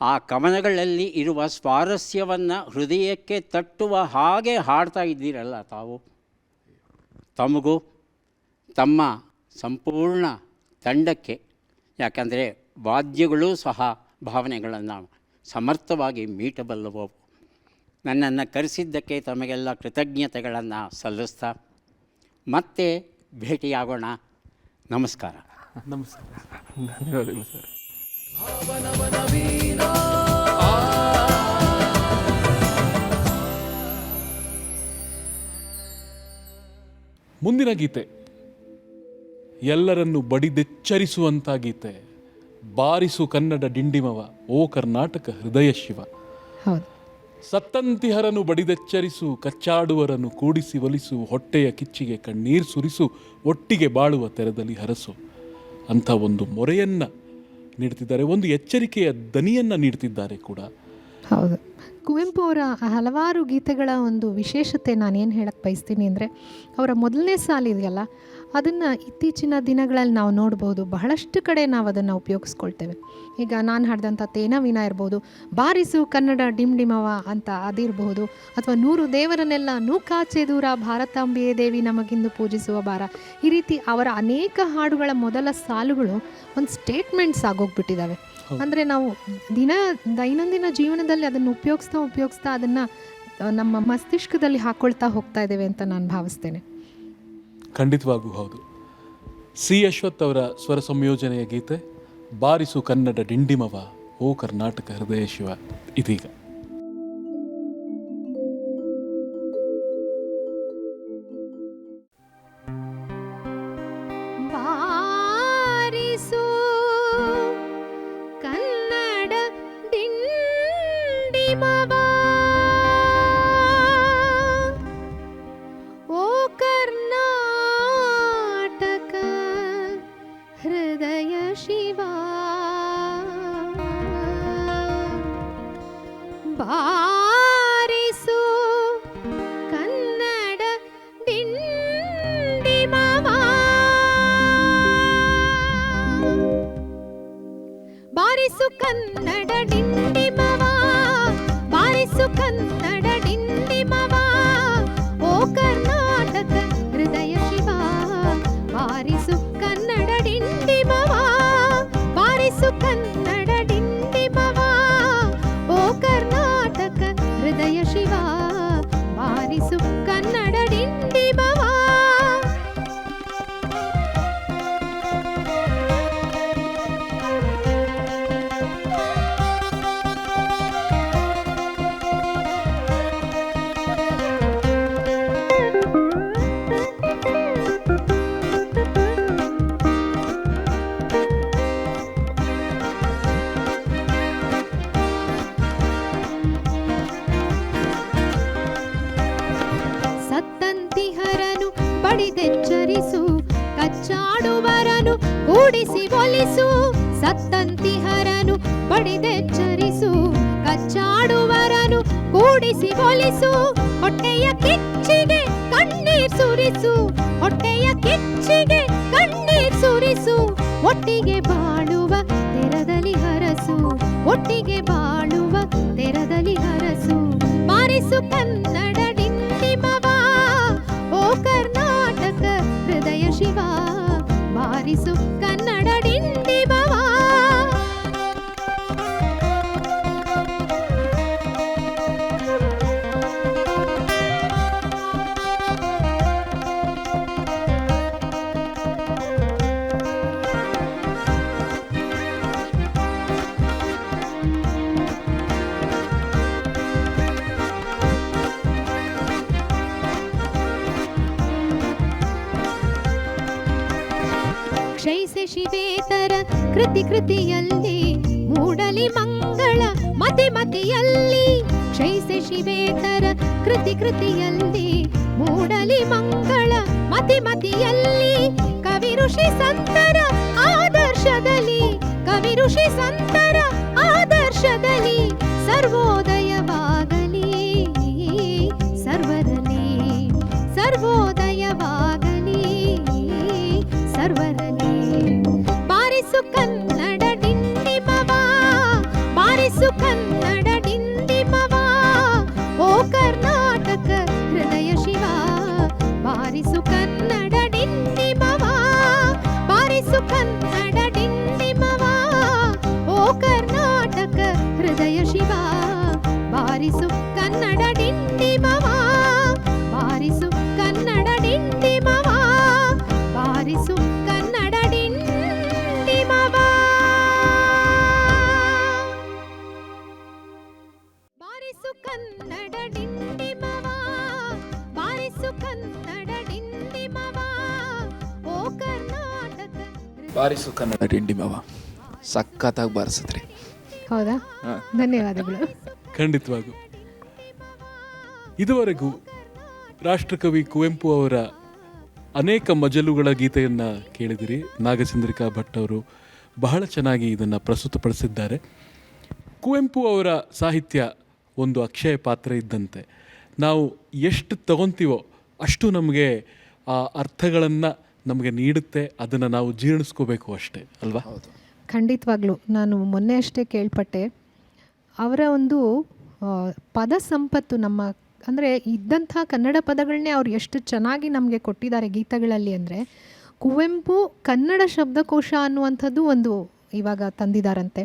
ಆ ಕವನಗಳಲ್ಲಿ ಇರುವ ಸ್ವಾರಸ್ಯವನ್ನು ಹೃದಯಕ್ಕೆ ತಟ್ಟುವ ಹಾಗೆ ಹಾಡ್ತಾ ಇದ್ದೀರಲ್ಲ ತಾವು, ತಮಗೂ ತಮ್ಮ ಸಂಪೂರ್ಣ ತಂಡಕ್ಕೆ, ಯಾಕಂದರೆ ವಾದ್ಯಗಳೂ ಸಹ ಭಾವನೆಗಳನ್ನು ಸಮರ್ಥವಾಗಿ ಮೀಟಬಲ್ಲವು. ನನ್ನನ್ನು ಕರೆಸಿದ್ದಕ್ಕೆ ತಮಗೆಲ್ಲ ಕೃತಜ್ಞತೆಗಳನ್ನು ಸಲ್ಲಿಸ್ತಾ ಮತ್ತೆ ಭೇಟಿಯಾಗೋಣ. ನಮಸ್ಕಾರ. ನಮಸ್ಕಾರ. ಧನ್ಯವಾದಗಳು ಸರ್. ಮುಂದಿನ ಗೀತೆ ಎಲ್ಲರನ್ನು ಬಡಿದೆಚ್ಚರಿಸುವಂಥ ಗೀತೆ. ಬಾರಿಸು ಕನ್ನಡ ಡಿಂಡಿಮವ, ಓ ಕರ್ನಾಟಕ ಹೃದಯ ಶಿವ. ಹೌದು. ಸತ್ತಂತಿಹರನು ಬಡಿದೆಚ್ಚರಿಸು, ಕಚ್ಚಾಡುವರನ್ನು ಕೂಡಿಸಿ ಒಲಿಸು, ಹೊಟ್ಟೆಯ ಕಿಚ್ಚಿಗೆ ಕಣ್ಣೀರು ಸುರಿಸು, ಒಟ್ಟಿಗೆ ಬಾಳುವ ತೆರದಲ್ಲಿ ಹರಸು ಅಂಥ ಒಂದು ಮೊರೆಯನ್ನು ನೀಡ್ತಿದ್ದಾರೆ, ಒಂದು ಎಚ್ಚರಿಕೆಯ ದನಿಯನ್ನು ನೀಡ್ತಿದ್ದಾರೆ ಕೂಡ. ಹೌದು. ಕುವೆಂಪು ಅವರ ಹಲವಾರು ಗೀತೆಗಳ ಒಂದು ವಿಶೇಷತೆ ನಾನೇನು ಹೇಳಕ್ಕೆ ಬಯಸ್ತೀನಿ ಅಂದರೆ, ಅವರ ಮೊದಲನೇ ಸಾಲಿದೆಯಲ್ಲ, ಅದನ್ನು ಇತ್ತೀಚಿನ ದಿನಗಳಲ್ಲಿ ನಾವು ನೋಡ್ಬೋದು. ಬಹಳಷ್ಟು ಕಡೆ ನಾವು ಅದನ್ನು ಉಪಯೋಗಿಸ್ಕೊಳ್ತೇವೆ. ಈಗ ನಾನು ಹಾಡಿದಂಥ ತೇನವಿನ ಇರ್ಬೋದು, ಬಾರಿಸು ಕನ್ನಡ ಡಿಂಡಿಮವ ಅಂತ ಅದಿರಬಹುದು, ಅಥವಾ ನೂರು ದೇವರನ್ನೆಲ್ಲ ನೂಕಾಚೆ ದೂರ, ಭಾರತಾಂಬೆಯೇ ದೇವಿ ನಮಗಿಂದು ಪೂಜಿಸುವ ಭಾರ. ಈ ರೀತಿ ಅವರ ಅನೇಕ ಹಾಡುಗಳ ಮೊದಲ ಸಾಲುಗಳು ಒಂದು ಸ್ಟೇಟ್ಮೆಂಟ್ಸ್ ಆಗೋಗ್ಬಿಟ್ಟಿದ್ದಾವೆ. ಅಂದರೆ ನಾವು ದೈನಂದಿನ ಜೀವನದಲ್ಲಿ ಅದನ್ನು ಉಪಯೋಗಿಸ್ತಾ ಅದನ್ನು ನಮ್ಮ ಮಸ್ತಿಷ್ಕದಲ್ಲಿ ಹಾಕ್ಕೊಳ್ತಾ ಹೋಗ್ತಾ ಇದ್ದೇವೆ ಅಂತ ನಾನು ಭಾವಿಸ್ತೇನೆ. ಖಂಡಿತವಾಗೂ ಹೌದು. ಸಿ ಅಶ್ವಥ್ ಅವರ ಸ್ವರ ಸಂಯೋಜನೆಯ ಗೀತೆ ಬಾರಿಸು ಕನ್ನಡ ಡಿಂಡಿಮವ, ಓ ಕರ್ನಾಟಕ ಹೃದಯ ಶಿವ ಇದೀಗ. ಬಾರಿಸು ಕನ್ನಡ ಡಿಂಡಿಮವ, ಓ ಕರ್ನಾಟಕ ಹೃದಯ ಶಿವ. ಬಾರಿಸು ಕನ್ನಡ ಡಿಂಡಿಮವ, ಬಾರಿಸು ಕನ್ನಡ ಡಿಂಡಿಮವ, ಬಾರಿಸು ಕನ್ನಡ ಡಿಂಡಿಮವ, ಓ ಕರ್ನಾಟಕ ಹೃದಯ ಶಿವ. ಬಾರಿಸು ಕನ್ನಡ ಡಿಂಡಿಮವ, ಬಾರಿಸು ಕನ್ನಡ ಡಿಂಡಿಮವ, ಓ ಕರ್ನಾಟಕ ಹೃದಯ ಶಿವ. ಬಾರಿಸು ಕನ್ನಡ ಡಿಂಡಿಮವ. ಸತ್ತಂತಿಹರನು ಬಡಿದೆಚ್ಚರಿಸು, ಕಚ್ಚಾಡುವರನು ಕೂಡಿಸಿ ಒಲಿಸು. ಸತ್ತಂತಿಹರನು ಬಡಿದೆಚ್ಚರಿಸು, ಕಚ್ಚಾಡುವರನು ಕೂಡಿಸಿ ಒಲಿಸು. ಹೊಟ್ಟೆಯ ಕಿಚ್ಚಿಗೆ ಕಣ್ಣೀರ್ ಸುರಿಸು, ಹೊಟ್ಟೆಯ ಕಿಚ್ಚಿಗೆ ಕಣ್ಣೀರ್ ಸುರಿಸು. ಒಟ್ಟಿಗೆ ಬಾಳುವ ತೆರದಲ್ಲಿ ಹರಸು, ಒಟ್ಟಿಗೆ ಬಾಳುವ ತೆರದಲ್ಲಿ ಹರಸು. ಬಾರಿಸು ಕನ್ನಡ ಡಿಂಡಿಮವ, ಓ ಕರ್ನಾಟಕ ಹೃದಯ ಶಿವ. ಬಾರಿಸು ಕನ್ನಡ ಡಿಂಡಿಮವ. ಕ್ಷಯಿಸೆ ಶಿವೇತರ ಕೃತಿಯಲ್ಲಿ ಮೂಡಲಿ ಮಂಗಳ ಮತಿಯಲ್ಲಿ ಕ್ಷಯಿಸೆ ಶಿವೇತರ ಕೃತಿಯಲ್ಲಿ ಮೂಡಲಿ ಮಂಗಳ ಮತಿಯಲ್ಲಿ ಕವಿ ಋಷಿ ಸಂತರ ಆದರ್ಶದಲ್ಲಿ ಕವಿ ಋಷಿ ಸಂತರ ಆದರ್ಶದಲ್ಲಿ ಸರ್ವೋದಯವಾಗಲಿ ಸರ್ವರಲ್ಲಿ ಸರ್ವೋದಯವಾಗಲಿ ಸರ್ವರಲ್ಲಿ ಬಾರಿಸು ಕನ್ನಡ ಡಿಂಡಿಮವ ಬಾರಿಸು ಕನ್ನಡ ಡಿಂಡಿಮವ ಓ ಕರ್ನಾಟಕ ಹೃದಯ ಶಿವ ಬಾರಿಸು ಕನ್ನಡ ಡಿಂಡಿಮವ ಬಾರಿಸು ಕನ್ನಡ ಡಿಂಡಿಮವ ಓ ಕರ್ನಾಟಕ ಹೃದಯ ಶಿವ ಬಾರಿಸು ಕನ್ನಡ ಡಿಂಡಿಮವ ಬಾರಿಸು ಕನ್ನಡ ಡಿಂಡಿಮವ ಬಾರಿಸು ಕನ್ನಡ ಡಿಂಡಿಮವ ಬಾರಿಸು ಕನ್ನಡ ಡಿಂಡಿಮವ ಬಾರಿಸು ಕನ್ನಡ ಡಿಂಡಿಮವ ಓ ಕರ್ನಾಟಕ ಬಾರಿಸು ಕನ್ನಡ ಡಿಂಡಿಮವ. ಸಖತ್ತಾಗಿ ಬಾರಿಸಿದ್ರಿ. ಹೌದಾ? ಧನ್ಯವಾದಗಳು. ಖಂಡಿತವಾಗೂ. ಇದುವರೆಗೂ ರಾಷ್ಟ್ರಕವಿ ಕುವೆಂಪು ಅವರ ಅನೇಕ ಮಜಲುಗಳ ಗೀತೆಯನ್ನು ಕೇಳಿದಿರಿ. ನಾಗಚಂದ್ರಿಕಾ ಭಟ್ ಅವರು ಬಹಳ ಚೆನ್ನಾಗಿ ಇದನ್ನು ಪ್ರಸ್ತುತಪಡಿಸಿದ್ದಾರೆ. ಕುವೆಂಪು ಅವರ ಸಾಹಿತ್ಯ ಒಂದು ಅಕ್ಷಯ ಪಾತ್ರೆ ಇದ್ದಂತೆ. ನಾವು ಎಷ್ಟು ತಗೊತೀವೋ ಅಷ್ಟು ನಮಗೆ ಆ ಅರ್ಥಗಳನ್ನು ನಮಗೆ ನೀಡುತ್ತೆ. ಅದನ್ನು ನಾವು ಜೀರ್ಣಿಸ್ಕೋಬೇಕು ಅಷ್ಟೇ ಅಲ್ವಾ? ಖಂಡಿತವಾಗ್ಲೂ. ನಾನು ಮೊನ್ನೆ ಅಷ್ಟೇ ಕೇಳ್ಪಟ್ಟೆ, ಅವರ ಒಂದು ಪದ ಸಂಪತ್ತು ನಮ್ಮ ಅಂದರೆ ಇದ್ದಂಥ ಕನ್ನಡ ಪದಗಳನ್ನೇ ಅವ್ರು ಎಷ್ಟು ಚೆನ್ನಾಗಿ ನಮಗೆ ಕೊಟ್ಟಿದ್ದಾರೆ ಗೀತೆಗಳಲ್ಲಿ ಅಂದರೆ, ಕುವೆಂಪು ಕನ್ನಡ ಶಬ್ದಕೋಶ ಅನ್ನುವಂಥದ್ದು ಒಂದು ಇವಾಗ ತಂದಿದ್ದಾರಂತೆ.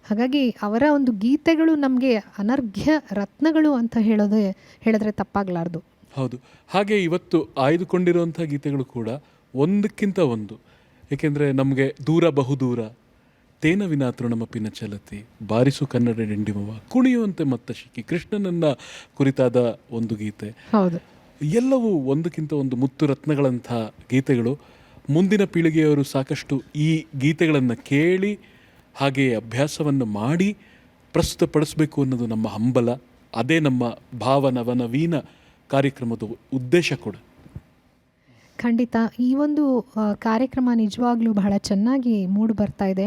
ಹಾಗಾಗಿ ಅವರ ಒಂದು ಗೀತೆಗಳು ನಮಗೆ ಅನರ್ಘ್ಯ ರತ್ನಗಳು ಅಂತ ಹೇಳಿದ್ರೆ ತಪ್ಪಾಗಲಾರ್ದು. ಹೌದು. ಹಾಗೆ ಇವತ್ತು ಆಯ್ದುಕೊಂಡಿರುವಂಥ ಗೀತೆಗಳು ಕೂಡ ಒಂದಕ್ಕಿಂತ ಒಂದು. ಏಕೆಂದರೆ ನಮಗೆ ದೂರ ಬಹುದೂರ, ತೇನ ವಿನಾ ತೃಣಮಪಿನ ಚಲತಿ, ಬಾರಿಸು ಕನ್ನಡ ಡಿಂಡಿಮವ, ಕುಣಿಯುವಂತೆ ಮತ್ತ ಶಿಖಿ, ಕೃಷ್ಣನನ್ನ ಕುರಿತಾದ ಒಂದು ಗೀತೆ, ಹೌದು, ಎಲ್ಲವೂ ಒಂದಕ್ಕಿಂತ ಒಂದು ಮುತ್ತು ರತ್ನಗಳಂಥ ಗೀತೆಗಳು. ಮುಂದಿನ ಪೀಳಿಗೆಯವರು ಸಾಕಷ್ಟು ಈ ಗೀತೆಗಳನ್ನು ಕೇಳಿ ಹಾಗೆ ಅಭ್ಯಾಸವನ್ನು ಮಾಡಿ ಪ್ರಸ್ತುತಪಡಿಸಬೇಕು ಅನ್ನೋದು ನಮ್ಮ ಹಂಬಲ. ಅದೇ ನಮ್ಮ ಭಾವನವನವೀನ ಕಾರ್ಯಕ್ರಮದ ಉದ್ದೇಶ ಕೂಡ. ಖಂಡಿತ ಈ ಒಂದು ಕಾರ್ಯಕ್ರಮ ನಿಜವಾಗ್ಲೂ ಬಹಳ ಚೆನ್ನಾಗಿ ಮೂಡಿ ಬರ್ತಾ ಇದೆ.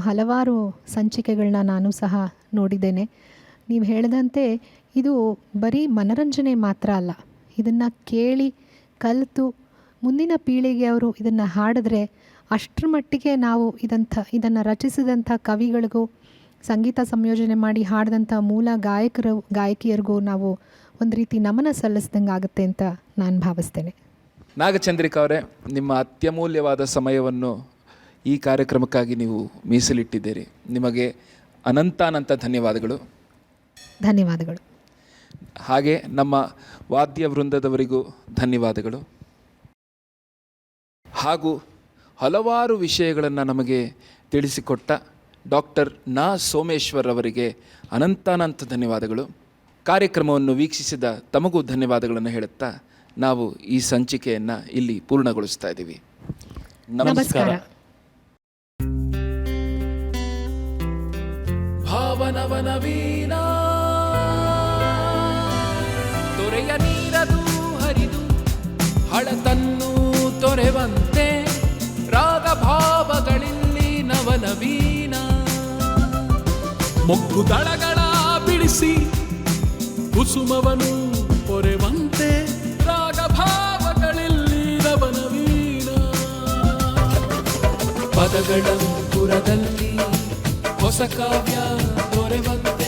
ಹಲವಾರು ಸಂಚಿಕೆಗಳನ್ನ ನಾನು ಸಹ ನೋಡಿದ್ದೇನೆ. ನೀವು ಹೇಳಿದಂತೆ ಇದು ಬರೀ ಮನರಂಜನೆ ಮಾತ್ರ ಅಲ್ಲ, ಇದನ್ನು ಕೇಳಿ ಕಲಿತು ಮುಂದಿನ ಪೀಳಿಗೆಯವರು ಇದನ್ನು ಹಾಡಿದ್ರೆ ಅಷ್ಟರ ಮಟ್ಟಿಗೆ ನಾವು ಇದನ್ನು ರಚಿಸಿದಂಥ ಕವಿಗಳಿಗೂ, ಸಂಗೀತ ಸಂಯೋಜನೆ ಮಾಡಿ ಹಾಡಿದಂಥ ಮೂಲ ಗಾಯಕಿಯರಿಗೂ ನಾವು ಒಂದು ರೀತಿ ನಮನ ಸಲ್ಲಿಸ್ದಂಗೆ ಆಗುತ್ತೆ ಅಂತ ನಾನು ಭಾವಿಸ್ತೇನೆ. ನಾಗಚಂದ್ರಿಕಾ ಅವರೇ, ನಿಮ್ಮ ಅತ್ಯಮೂಲ್ಯವಾದ ಸಮಯವನ್ನು ಈ ಕಾರ್ಯಕ್ರಮಕ್ಕಾಗಿ ನೀವು ಮೀಸಲಿಟ್ಟಿದ್ದೀರಿ. ನಿಮಗೆ ಅನಂತಾನಂತ ಧನ್ಯವಾದಗಳು. ಧನ್ಯವಾದಗಳು. ಹಾಗೆ ನಮ್ಮ ವಾದ್ಯ ವೃಂದದವರಿಗೂ ಧನ್ಯವಾದಗಳು. ಹಾಗೂ ಹಲವಾರು ವಿಷಯಗಳನ್ನು ನಮಗೆ ತಿಳಿಸಿಕೊಟ್ಟ ಡಾಕ್ಟರ್ ನಾ ಸೋಮೇಶ್ವರ್ ಅವರಿಗೆ ಅನಂತಾನಂತ ಧನ್ಯವಾದಗಳು. ಕಾರ್ಯಕ್ರಮವನ್ನು ವೀಕ್ಷಿಸಿದ ತಮಗೂ ಧನ್ಯವಾದಗಳನ್ನು ಹೇಳುತ್ತಾ ನಾವು ಈ ಸಂಚಿಕೆಯನ್ನು ಇಲ್ಲಿ ಪೂರ್ಣಗೊಳಿಸ್ತಾ ಇದ್ದೀವಿ. ನಮಸ್ಕಾರ. ಭಾವನವನವೀನ ತೊರೆಯ ನೀರದು ಹರಿದು ಹಳತನ್ನು ತೊರೆವಂತೆ ರಾಗ ಭಾವಗಳಿಲ್ಲಿ ನವನವೀನ. ಮೊಗ್ಗು ದಳಗಳ ಬಿಡಿಸಿ ಕುಸುಮವನು ಪೊರೆವಂತೆ ರಾಗ ಭಾವಗಳಿಲ್ಲಿ ನವನವೀನ. ಪದಗಳ ಪುರದಲ್ಲಿ ಹೊಸ ಕಾವ್ಯ ದೊರೆವಂತೆ